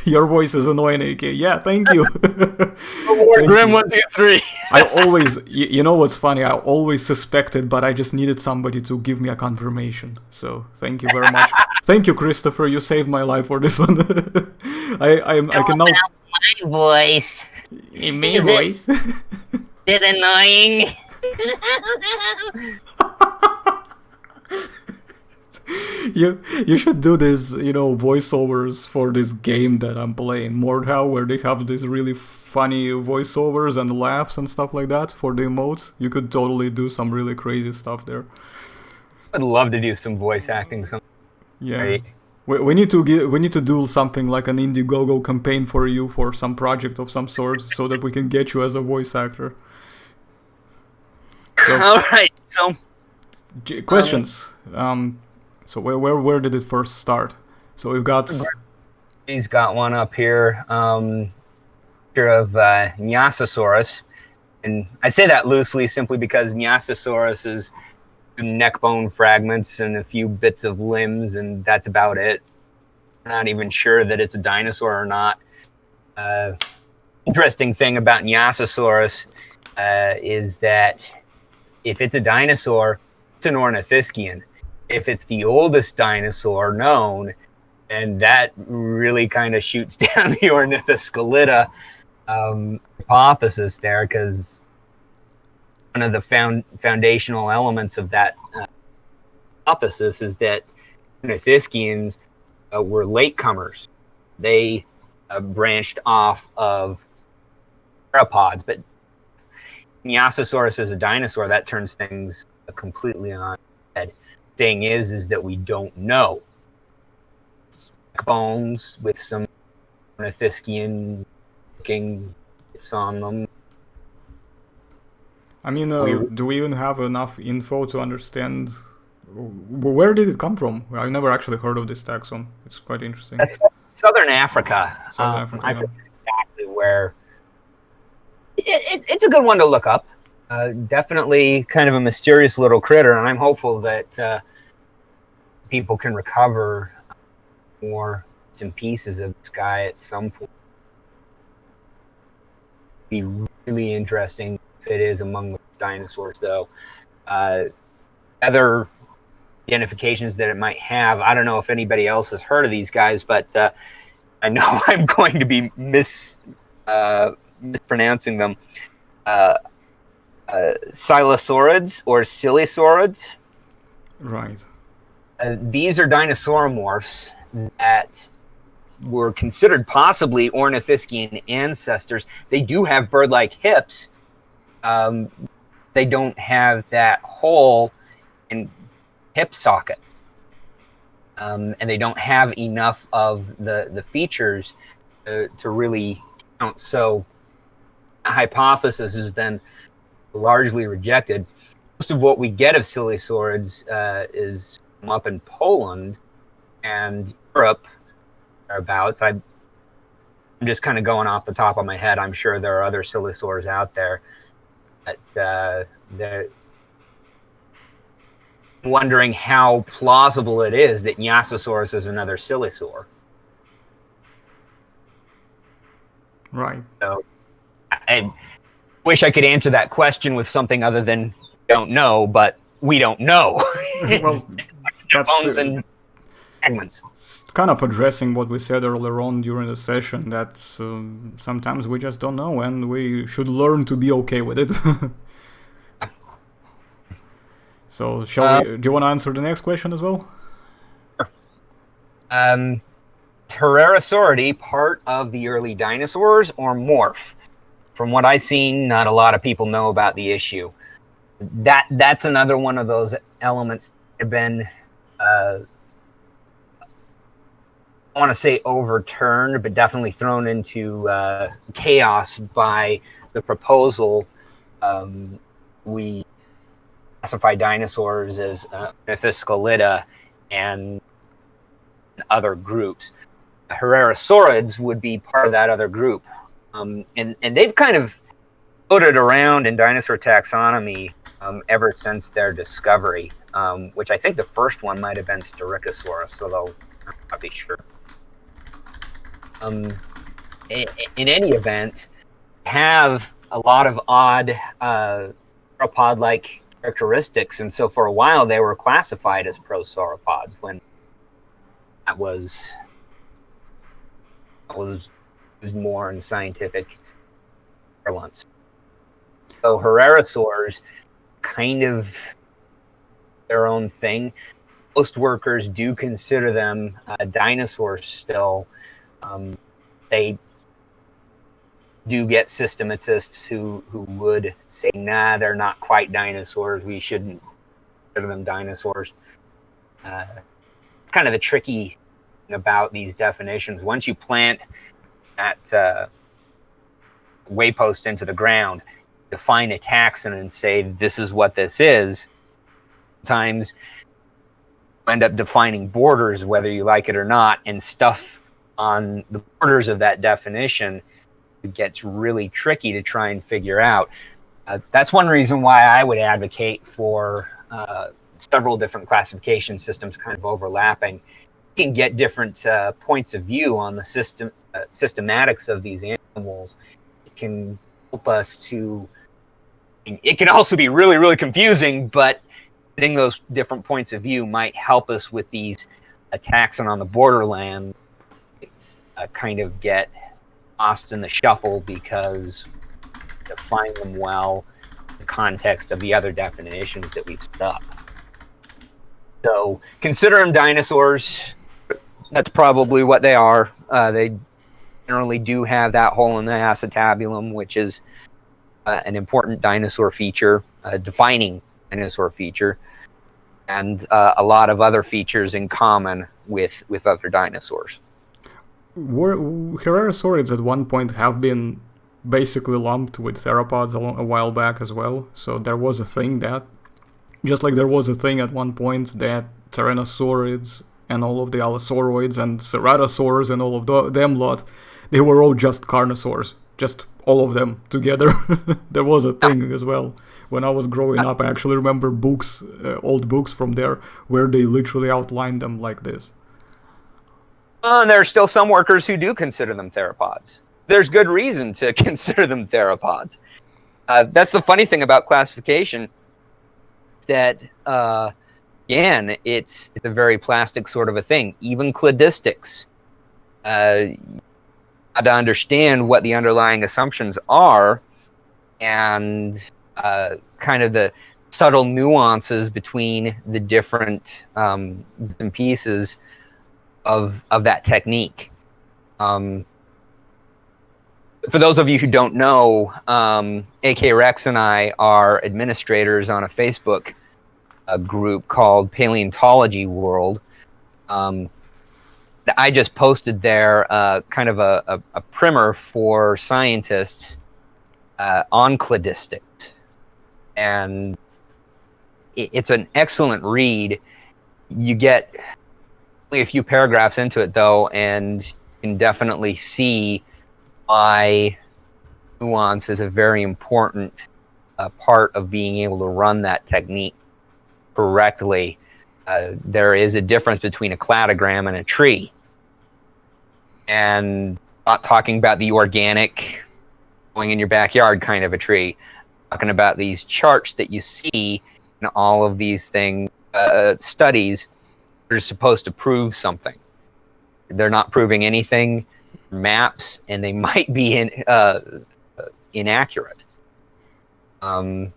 Your voice is annoying, AK. Yeah, thank you. Thank Grim you. 123. I always, you know what's funny? I always suspected, but I just needed somebody to give me a confirmation. So thank you very much. Thank you, Christopher. You saved my life for this one. I can now. My voice. My Is voice. it annoying? You should do this, voiceovers for this game that I'm playing, Mordhau, where they have these really funny voiceovers and laughs and stuff like that for the emotes. You could totally do some really crazy stuff there. I'd love to do some voice acting. Yeah. Right. We need to do something like an Indiegogo campaign for you for some project of some sort, so that we can get you as a voice actor. So, all right. So questions. So where did it first start? So we've got. He's got one up here. Picture of Nyasasaurus, and I say that loosely simply because Nyasasaurus is neck bone fragments and a few bits of limbs, and that's about it. I'm not even sure that it's a dinosaur or not. Interesting thing about Nyasasaurus is that if it's a dinosaur, it's an ornithischian. If it's the oldest dinosaur known, and that really kind of shoots down the Ornithoscelida hypothesis there, because one of the foundational elements of that hypothesis is that Ornithischians were latecomers. They branched off of theropods, but Nyasasaurus as a dinosaur, that turns things completely on its head. Thing is that we don't know. Bones with some Ornithischian looking bits on them. I mean, do we even have enough info to understand where did it come from? I've never actually heard of this taxon. It's quite interesting. That's Southern Africa. Southern Africa, I forget exactly where. It's a good one to look up. Definitely kind of a mysterious little critter, and I'm hopeful that people can recover more bits and pieces of this guy at some point. Be really interesting if it is among the dinosaurs, though. Other identifications that it might have, I don't know if anybody else has heard of these guys, but I know I'm going to be mispronouncing them. Silosaurids or Silosaurids. Right. These are dinosauromorphs that were considered possibly ornithischian ancestors. They do have bird-like hips. They don't have that hole and hip socket. And they don't have enough of the features to really count. So the hypothesis has been largely rejected. Most of what we get of Silosaurids is up in Poland and Europe thereabouts. I'm just kind of going off the top of my head. I'm sure there are other Silosaurs out there. But they're wondering how plausible it is that Nyasasaurus is another Silosaur. Right. So I wish I could answer that question with something other than don't know, but we don't know. Well, that's bones and fragments. It's kind of addressing what we said earlier on during the session, that sometimes we just don't know, and we should learn to be okay with it. So, do you want to answer the next question as well? Herrerasauridae part of the early dinosaurs or morph? From what I've seen, not a lot of people know about the issue. That's another one of those elements that have been, I want to say overturned, but definitely thrown into chaos by the proposal. We classify dinosaurs as Ornithoscelida and other groups. Herrerasaurids would be part of that other group. And they've kind of floated around in dinosaur taxonomy ever since their discovery, which I think the first one might have been Styracosaurus, although I'm not be sure. In any event, have a lot of odd sauropod-like characteristics, and so for a while they were classified as prosauropods when that was more in scientific parlance. So Herrerasaurs, kind of their own thing. Most workers do consider them dinosaurs still. They do get systematists who would say, nah, they're not quite dinosaurs. We shouldn't consider them dinosaurs. Kind of the tricky thing about these definitions. Once you plant that waypost into the ground, define a taxon and say, this is what this is, sometimes you end up defining borders, whether you like it or not, and stuff on the borders of that definition gets really tricky to try and figure out. That's one reason why I would advocate for several different classification systems kind of overlapping. You can get different points of view on the systematics of these animals. It can help us to... It can also be really, really confusing, but getting those different points of view might help us with these taxon on the borderland kind of get lost in the shuffle because define them well in the context of the other definitions that we've set up. So consider them dinosaurs. That's probably what they are. They generally do have that hole in the acetabulum, which is an important dinosaur feature, a defining dinosaur feature, and a lot of other features in common with other dinosaurs. Herrerasaurids at one point have been basically lumped with theropods a while back as well. So there was a thing that, just like there was a thing at one point that Tyrannosaurids and all of the Allosauroids and Ceratosaurs and all of them lot, they were all just Carnosaurs, just all of them together. There was a thing as well. When I was growing up, I actually remember books, old books from there, where they literally outlined them like this. And there are still some workers who do consider them theropods. There's good reason to consider them theropods. That's the funny thing about classification, that, again, it's a very plastic sort of a thing. Even cladistics, to understand what the underlying assumptions are and kind of the subtle nuances between the different pieces of that technique. For those of you who don't know, AK Rex and I are administrators on a Facebook group called Paleontology World. I just posted there kind of a primer for scientists on cladistics. And it's an excellent read. You get only a few paragraphs into it, though, and you can definitely see why nuance is a very important part of being able to run that technique correctly. There is a difference between a cladogram and a tree. And not talking about the organic, going in your backyard kind of a tree. Talking about these charts that you see in all of these things, studies that are supposed to prove something. They're not proving anything, maps, and they might be inaccurate. I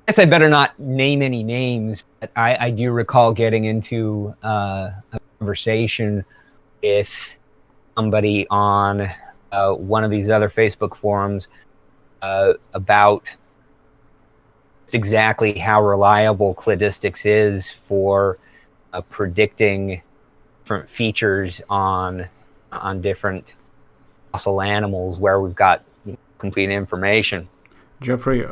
guess I better not name any names, but I do recall getting into a conversation with somebody on one of these other Facebook forums about exactly how reliable cladistics is for predicting different features on different fossil animals where we've got complete information. Jeffrey,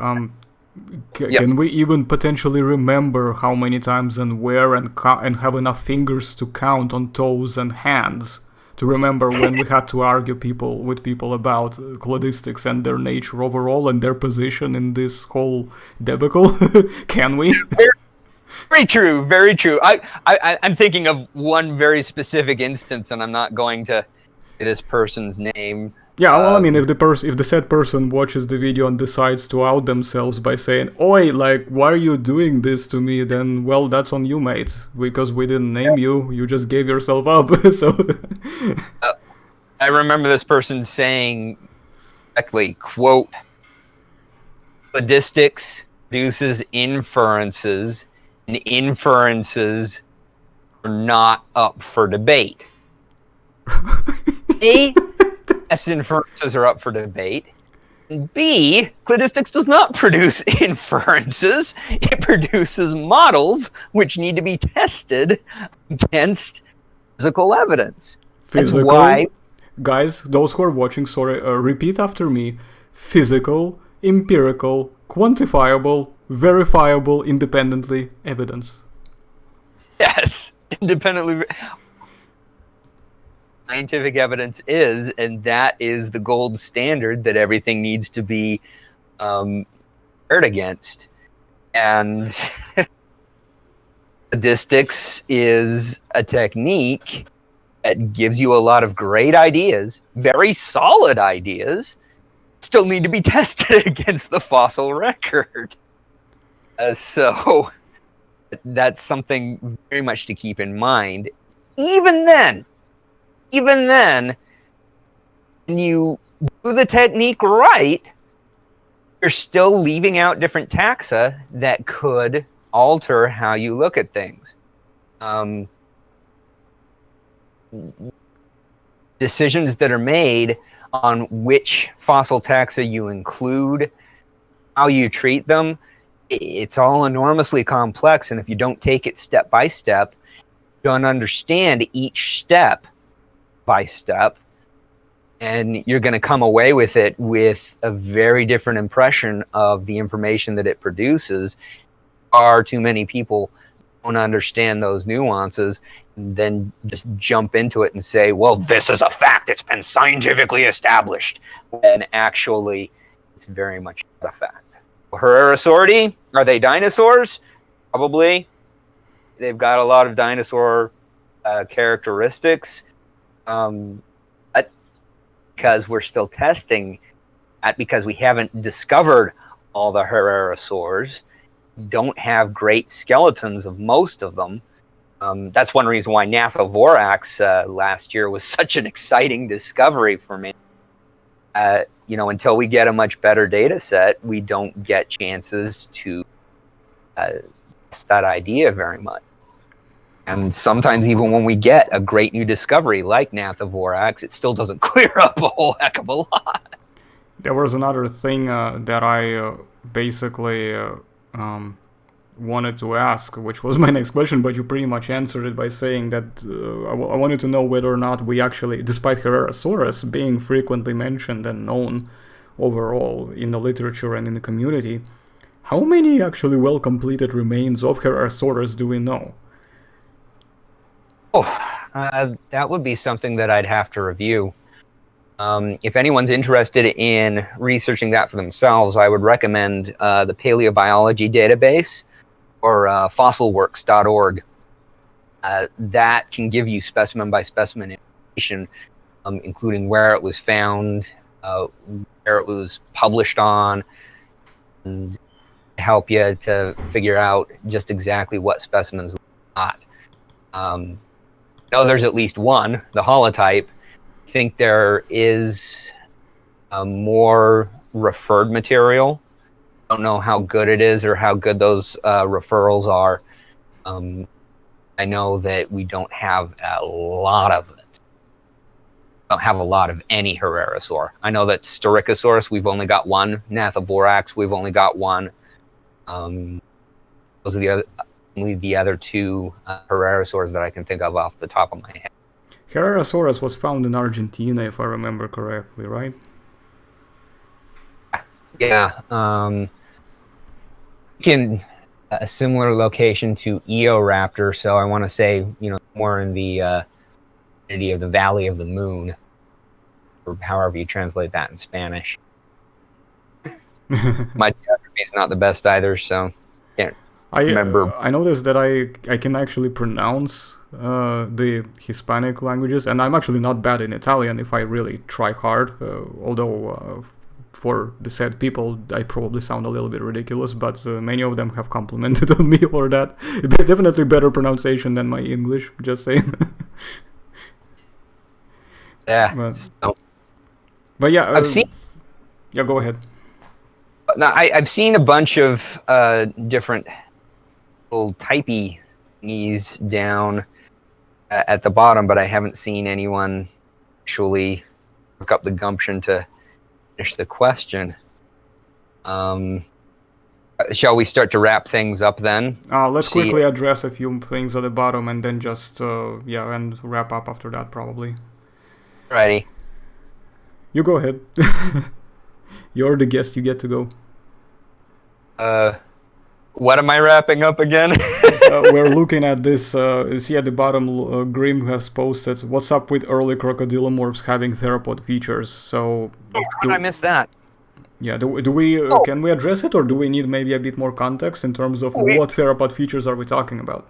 Yes. Can we even potentially remember how many times and where and have enough fingers to count on toes and hands to remember when we had to argue with people about cladistics and their nature overall and their position in this whole debacle. Can we? Very true, very true. I'm thinking of one very specific instance, and I'm not going to say this person's name. Yeah, well, I mean, if the said person watches the video and decides to out themselves by saying, "Oi, like, why are you doing this to me?" then, well, that's on you, mate. Because we didn't name you, you just gave yourself up. So, I remember this person saying, directly, quote, "Cladistics produces inferences, and inferences are not up for debate." A, yes, inferences are up for debate. And B, cladistics does not produce inferences. It produces models which need to be tested against physical evidence. physical. That's why, guys, those who are watching, sorry, repeat after me: physical, empirical, quantifiable, verifiable, independently evidence. yes, independently scientific evidence is, and that is the gold standard that everything needs to be compared against. And statistics is a technique that gives you a lot of great ideas, very solid ideas, still need to be tested against the fossil record. So that's something very much to keep in mind. Even then, when you do the technique right, you're still leaving out different taxa that could alter how you look at things. Decisions that are made on which fossil taxa you include, how you treat them, it's all enormously complex. And if you don't take it step by step, you don't understand each step by step, and you're going to come away with it with a very different impression of the information that it produces. Far too many people don't understand those nuances and then just jump into it and say, well, this is a fact, it's been scientifically established, when actually it's very much not a fact. Herrerasauridae, are they dinosaurs? Probably. They've got a lot of dinosaur characteristics. But because we're still testing that, because we haven't discovered all the Herrerasaurs, don't have great skeletons of most of them. That's one reason why Nathavorax last year was such an exciting discovery for me. Until we get a much better data set, we don't get chances to test that idea very much. And sometimes even when we get a great new discovery like Nathavorax, it still doesn't clear up a whole heck of a lot. There was another thing that I basically wanted to ask, which was my next question, but you pretty much answered it by saying that I wanted to know whether or not we actually, despite Herrerasaurus being frequently mentioned and known overall in the literature and in the community, how many actually well-completed remains of Herrerasaurus do we know? That would be something that I'd have to review. If anyone's interested in researching that for themselves, I would recommend the Paleobiology database or fossilworks.org. That can give you specimen by specimen information, including where it was found, where it was published on, and help you to figure out just exactly what specimens we got. There's at least one, the holotype. I think there is more referred material. I don't know how good it is or how good those referrals are. I know that we don't have a lot of it. Don't have a lot of any Herrerasaur. I know that Styracosaurus, we've only got one. Nathavorax, we've only got one. Those are only the other two Herrerasaurs that I can think of off the top of my head. Herrerasaurus was found in Argentina, if I remember correctly, right? Yeah. In a similar location to Eoraptor, so I want to say, more in the of the Valley of the Moon, or however you translate that in Spanish. My geography is not the best either, so can't remember. I noticed that I can actually pronounce the Hispanic languages, and I'm actually not bad in Italian if I really try hard. Although for the said people, I probably sound a little bit ridiculous, but many of them have complimented on me for that. Definitely better pronunciation than my English. Just saying. Yeah. But yeah, I've seen. Yeah, go ahead. Now, I've seen a bunch of different little typey thingies down at the bottom, but I haven't seen anyone actually look up the gumption to finish the question. Shall we start to wrap things up then? Let's quickly address a few things at the bottom and then just, and wrap up after that probably. Righty. You go ahead. You're the guest, you get to go. What am I wrapping up again? We're looking at this. See at the bottom, Grim has posted, "What's up with early crocodilomorphs having theropod features?" So, how did I miss that? Yeah, do we can we address it, or do we need maybe a bit more context in terms of what theropod features are we talking about?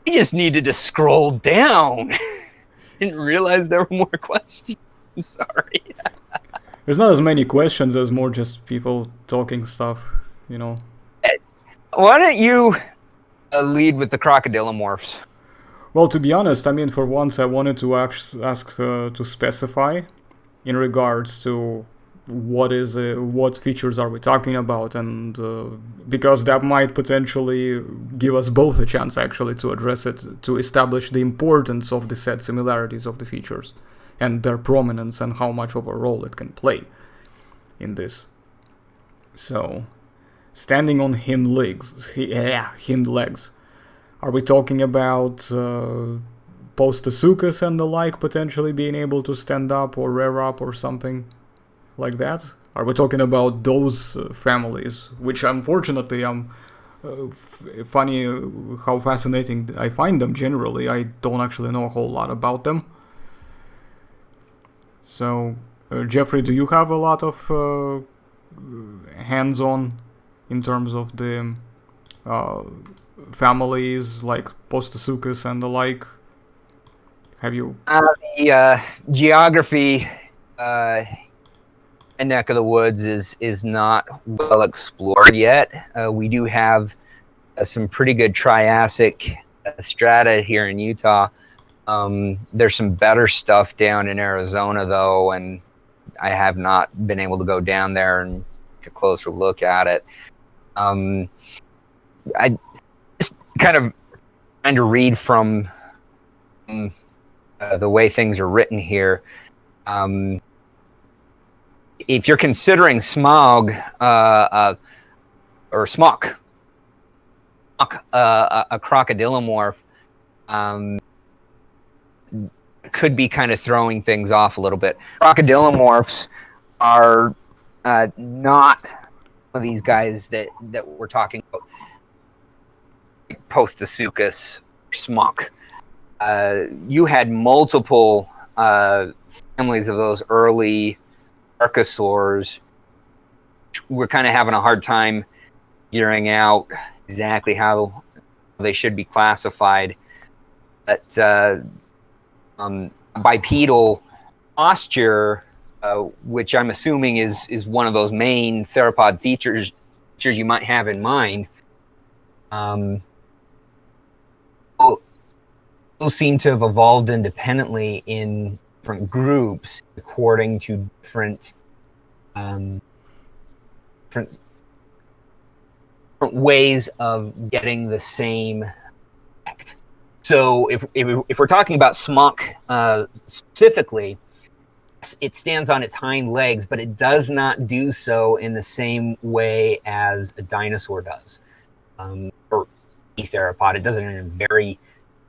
We just needed to scroll down. Didn't realize there were more questions. Sorry. There's not as many questions as more just people talking stuff, you know. Why don't you lead with the crocodilomorphs? Well, to be honest, I mean, for once I wanted to ask to specify in regards to what features are we talking about, and because that might potentially give us both a chance actually to address it, to establish the importance of the said similarities of the features and their prominence and how much of a role it can play in this. So, standing on hind legs. Are we talking about Postosuchus and the like potentially being able to stand up or rear up or something like that? Are we talking about those families, which unfortunately funny how fascinating I find them generally. I don't actually know a whole lot about them. So, Jeffrey, do you have a lot of hands-on in terms of the families like Postosuchus and the like? Have you? The geography and neck of the woods is not well explored yet. We do have some pretty good Triassic strata here in Utah. There's some better stuff down in Arizona though, and I have not been able to go down there and take a closer look at it. I just kind of trying to read from the way things are written here. If you're considering smog or smock, a crocodilomorph, could be kind of throwing things off a little bit. Crocodilomorphs are not one of these guys that we're talking about. Postosuchus, smock. You had multiple families of those early archosaurs. We're kind of having a hard time figuring out exactly how they should be classified. But bipedal posture, which I'm assuming is one of those main theropod features you might have in mind, those seem to have evolved independently in different groups according to different ways of getting the same effect. So if we're talking about smock specifically, it stands on its hind legs, but it does not do so in the same way as a dinosaur does, or a theropod. It does it in a very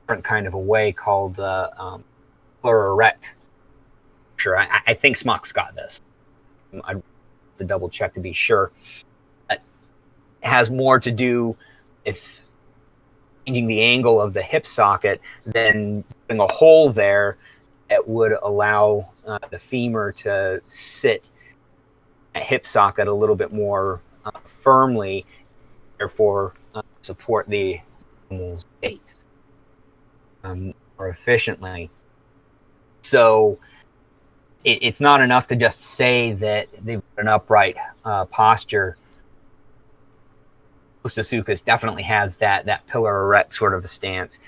different kind of a way called polar erect. Sure, I think Smock's got this. I'd have to double check to be sure. It has more to do with changing the angle of the hip socket than putting a hole there that would allow the femur to sit at hip socket a little bit more firmly, therefore support the animal's gait more efficiently. So it's not enough to just say that they've got an upright posture. Osteosuchus definitely has that pillar erect sort of a stance.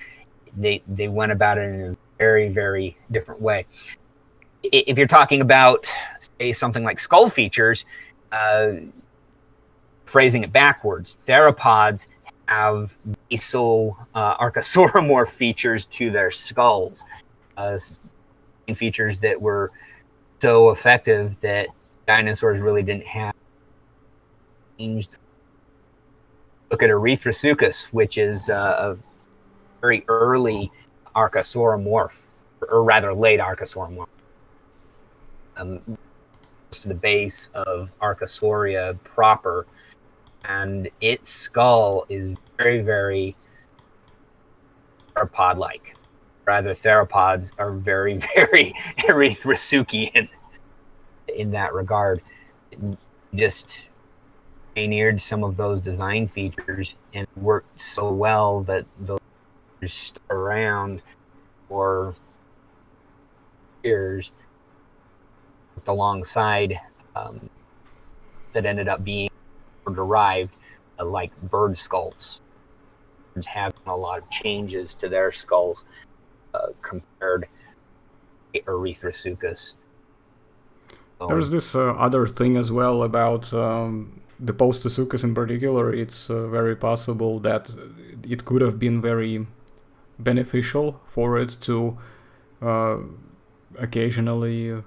They went about it in a very, very different way. If you're talking about, say, something like skull features, phrasing it backwards, theropods have basal archosauromorph features to their skulls, features that were so effective that dinosaurs really didn't have. Look at Erythrosuchus, which is a very early archosauromorph, or rather late archosauromorph. To the base of Archosauria proper, and its skull is very, very theropod-like. Rather, theropods are very, very Erythrosuchian in that regard. Just pioneered some of those design features and worked so well that those are still around for years alongside that ended up being derived like bird skulls, having a lot of changes to their skulls compared to Erythrosuchus. There's this other thing as well about the Postosuchus in particular. It's very possible that it could have been very beneficial for it to occasionally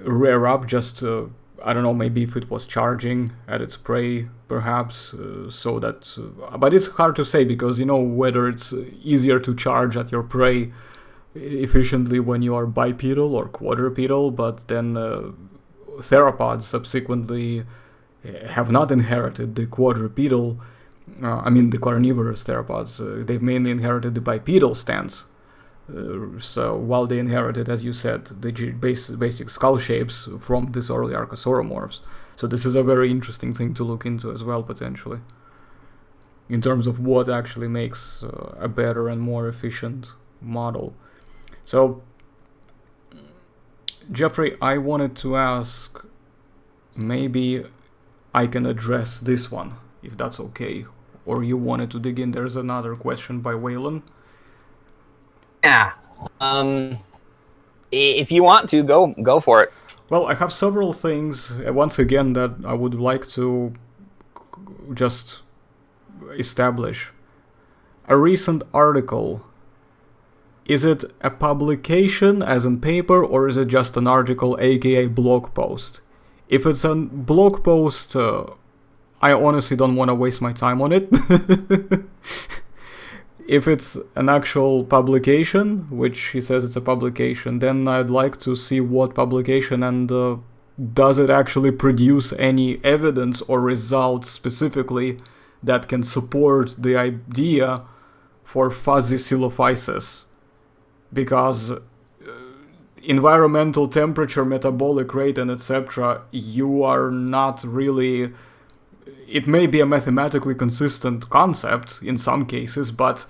rear up, just I don't know, maybe if it was charging at its prey, perhaps, so that but it's hard to say, because whether it's easier to charge at your prey efficiently when you are bipedal or quadrupedal. But then theropods subsequently have not inherited the quadrupedal, the carnivorous theropods. They've mainly inherited the bipedal stance. So while they inherited, as you said, the basic skull shapes from these early archosauromorphs. So this is a very interesting thing to look into as well, potentially, in terms of what actually makes a better and more efficient model. So, Jeffrey, I wanted to ask, maybe I can address this one, if that's okay, or you wanted to dig in. There's another question by Waylon. Yeah. If you want to, go for it. Well, I have several things, once again, that I would like to just establish. A recent article. Is it a publication, as in paper, or is it just an article, aka blog post? If it's a blog post, I honestly don't want to waste my time on it. If it's an actual publication, which he says it's a publication, then I'd like to see what publication, and does it actually produce any evidence or results specifically that can support the idea for fuzzy coelophysis. Because environmental temperature, metabolic rate, and etc., you are not really... It may be a mathematically consistent concept in some cases, but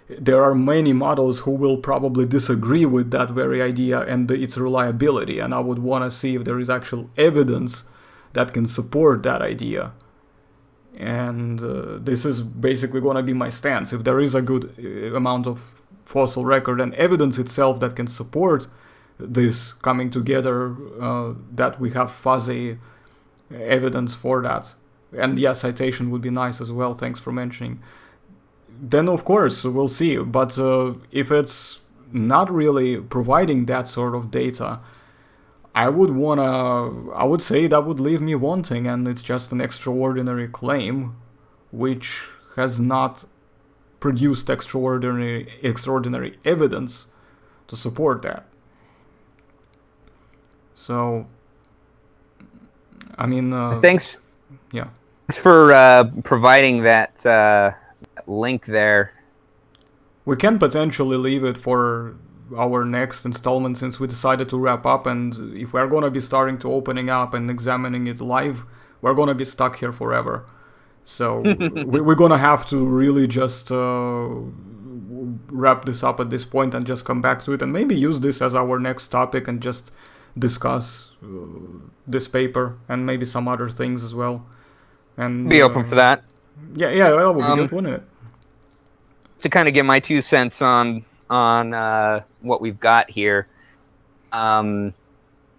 there are many models who will probably disagree with that very idea and its reliability, and I would want to see if there is actual evidence that can support that idea. And this is basically going to be my stance. If there is a good amount of fossil record and evidence itself that can support this coming together, that we have fuzzy evidence for that. And yeah, citation would be nice as well, thanks for mentioning. Then of course we'll see, but if it's not really providing that sort of data, I would say that would leave me wanting, and it's just an extraordinary claim which has not produced extraordinary evidence to support that. So, Thanks. Yeah. Thanks for providing that link there. We can potentially leave it for our next installment, since we decided to wrap up, and if we're gonna be starting to opening up and examining it live, we're gonna be stuck here forever. So we're gonna have to really just wrap this up at this point and just come back to it, and maybe use this as our next topic and just discuss this paper and maybe some other things as well. And Be open for that. Yeah, that would be good, wouldn't it? To kind of get my 2 cents on what we've got here,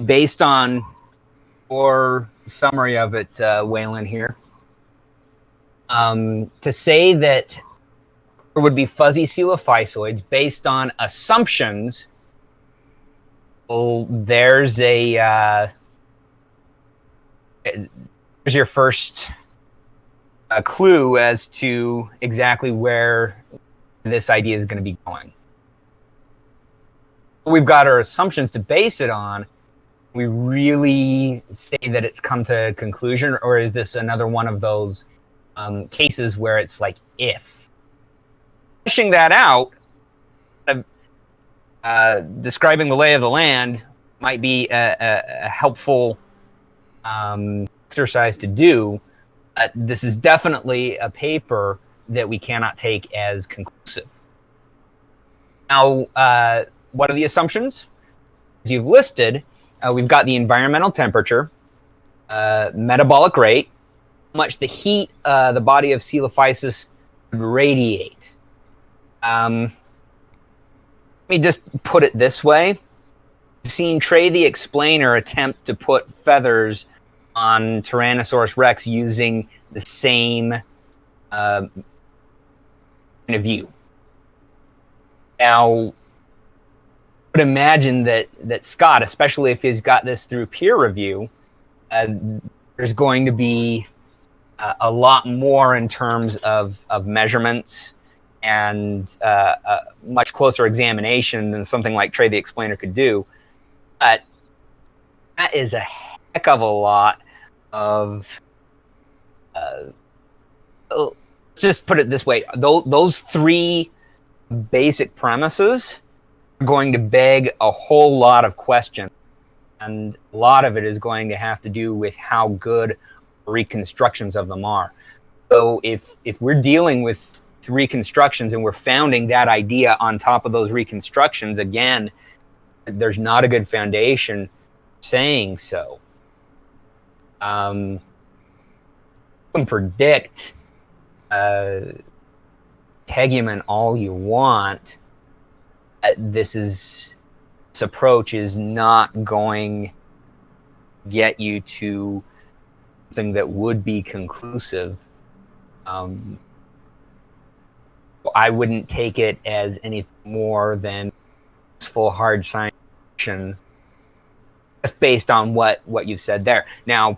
based on your summary of it, Waylon here, to say that there would be fuzzy coelophysoids based on assumptions. Well, there's your first clue as to exactly where this idea is going to be going. We've got our assumptions to base it on. We really say that it's come to a conclusion, or is this another one of those cases where it's like if? Fleshing that out, describing the lay of the land might be a helpful exercise to do. This is definitely a paper that we cannot take as conclusive. Now, what are the assumptions? As you've listed, we've got the environmental temperature, metabolic rate, how much the heat the body of Coelophysis would radiate. Let me just put it this way. I've seen Trey the Explainer attempt to put feathers on Tyrannosaurus Rex using the same point of view. Now, I would imagine that Scott, especially if he's got this through peer review, there's going to be a lot more in terms of measurements and a much closer examination than something like Trey the Explainer could do. But that is a heck of a lot of just put it this way, those 3 basic premises are going to beg a whole lot of questions, and a lot of it is going to have to do with how good reconstructions of them are. So if we're dealing with reconstructions and we're founding that idea on top of those reconstructions, again, there's not a good foundation saying so. You can predict tegument all you want. This approach is not going to get you to something that would be conclusive. I wouldn't take it as anything more than full hard science fiction, just based on what you've said there. Now,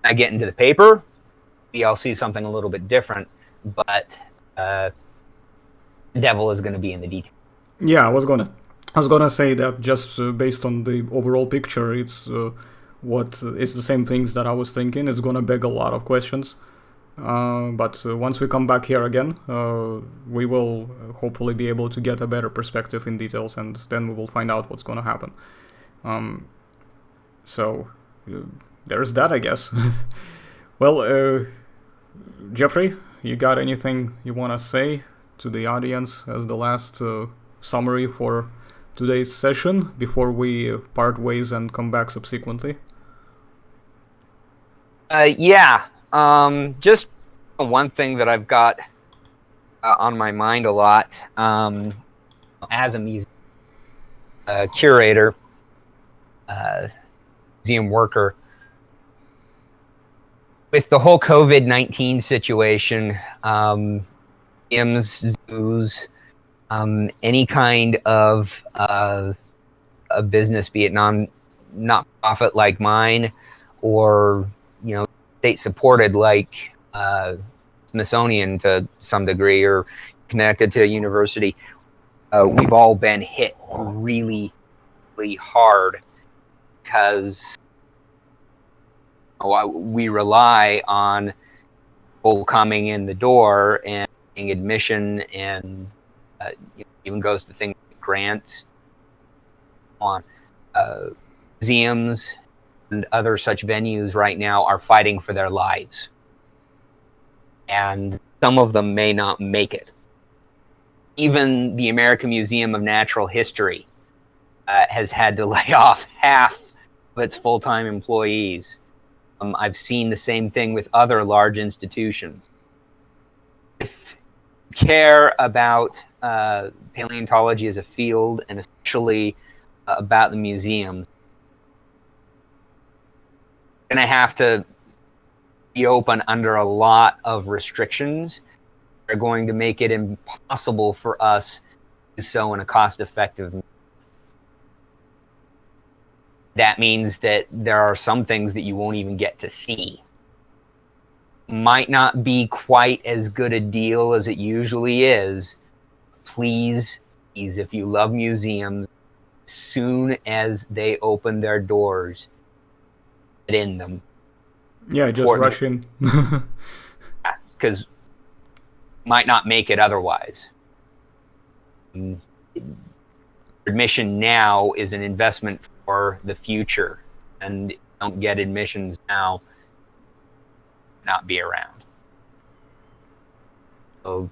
I get into the paper, maybe I'll see something a little bit different, but the devil is going to be in the details. Yeah, I was gonna say that just based on the overall picture, it's it's the same things that I was thinking. It's gonna beg a lot of questions, but once we come back here again, we will hopefully be able to get a better perspective in details, and then we will find out what's gonna happen. So there's that, I guess. Well, Jeffrey, you got anything you wanna say to the audience as the last summary for today's session before we part ways and come back subsequently? Just one thing that I've got on my mind a lot as a museum curator, museum worker, with the whole COVID-19 situation, museums, zoos, any kind of a business, be it not-profit like mine, or state supported like Smithsonian to some degree, or connected to a university, we've all been hit really, really hard because we rely on people coming in the door and admission, and even goes to things like grants on. Museums and other such venues right now are fighting for their lives. And some of them may not make it. Even the American Museum of Natural History has had to lay off half of its full-time employees. I've seen the same thing with other large institutions. If you care about paleontology as a field, and especially about the museum, you're going to have to be open under a lot of restrictions. They're going to make it impossible for us to do so in a cost-effective manner. That means that there are some things that you won't even get to see. Might not be quite as good a deal as it usually is. Please, if you love museums, as soon as they open their doors, get in them. Yeah, just rush in. Because might not make it otherwise. Admission now is an investment for the future, and if you don't get admissions now, not be around. So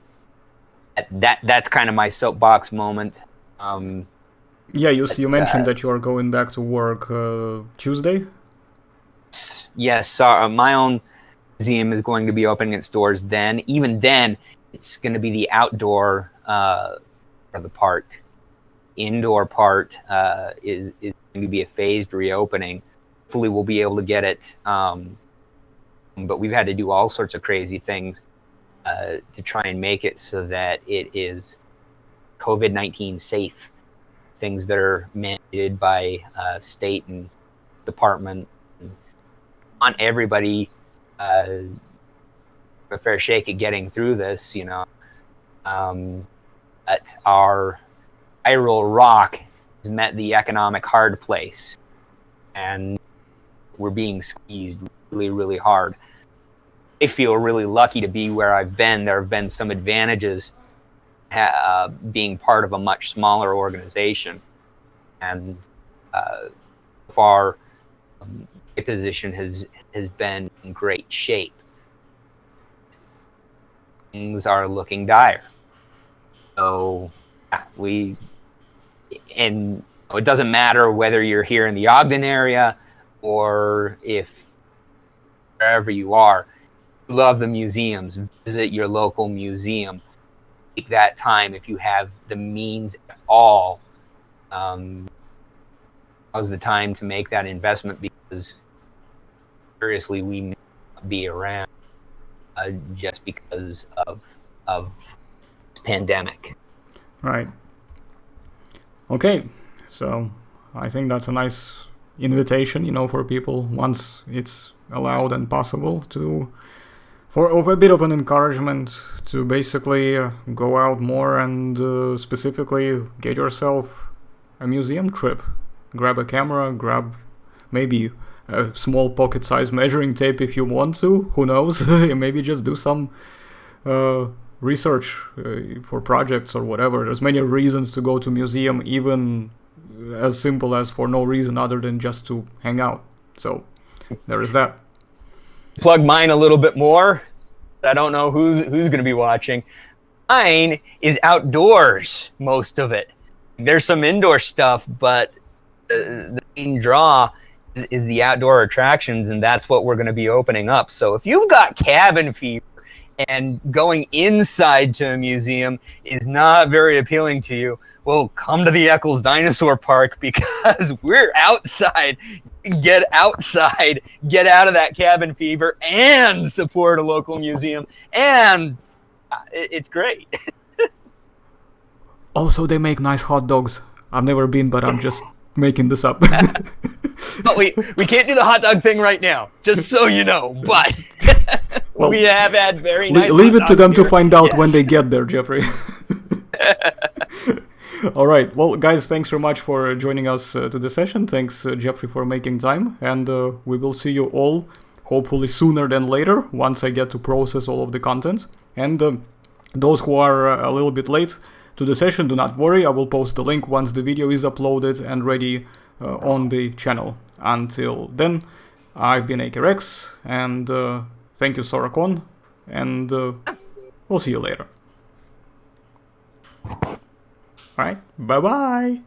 that's kind of my soapbox moment. Yeah, you mentioned that you are going back to work Tuesday? Yes, my own museum is going to be opening its doors then. Even then, it's going to be the outdoor for the park. Indoor part is going to be a phased reopening. Hopefully we'll be able to get it, but we've had to do all sorts of crazy things to try and make it so that it is COVID-19 safe. Things that are mandated by state and department. Want everybody a fair shake at getting through this, But our spiral rock has met the economic hard place, and we're being squeezed really, really hard. I feel really lucky to be where I've been. There have been some advantages being part of a much smaller organization, and so far my position has been in great shape. Things are looking dire. So and it doesn't matter whether you're here in the Ogden area or if wherever you are, you love the museums, visit your local museum. Take that time if you have the means at all. Now's the time to make that investment, because seriously, we may not be around just because of this pandemic. Right. Okay, so I think that's a nice invitation, for people, once it's allowed and possible, for a bit of an encouragement to basically go out more and specifically get yourself a museum trip. Grab a camera, grab maybe a small pocket-sized measuring tape if you want to, who knows, maybe just do some research for projects or whatever. There's many reasons to go to museum, even as simple as for no reason other than just to hang out. So there is that. Plug mine a little bit more. I don't know who's going to be watching. Mine is outdoors, most of it. There's some indoor stuff, but the main draw is the outdoor attractions, and that's what we're going to be opening up. So if you've got cabin fever and going inside to a museum is not very appealing to you, well, come to the Eccles Dinosaur Park, because we're outside. Get outside, get out of that cabin fever, and support a local museum, and it's great. Also, they make nice hot dogs. I've never been, but I'm just making this up. But we can't do the hot dog thing right now, just so you know. But well, we have had very nice. Leave it to them here. To find out when they get there, Jeffrey. All right. Well, guys, thanks so much for joining us to the session. Thanks, Jeffrey, for making time. And we will see you all, hopefully sooner than later, once I get to process all of the content. And those who are a little bit late, to the session, do not worry, I will post the link once the video is uploaded and ready on the channel. Until then, I've been AKRex, and thank you, Soracon, and we'll see you later. Alright, bye-bye!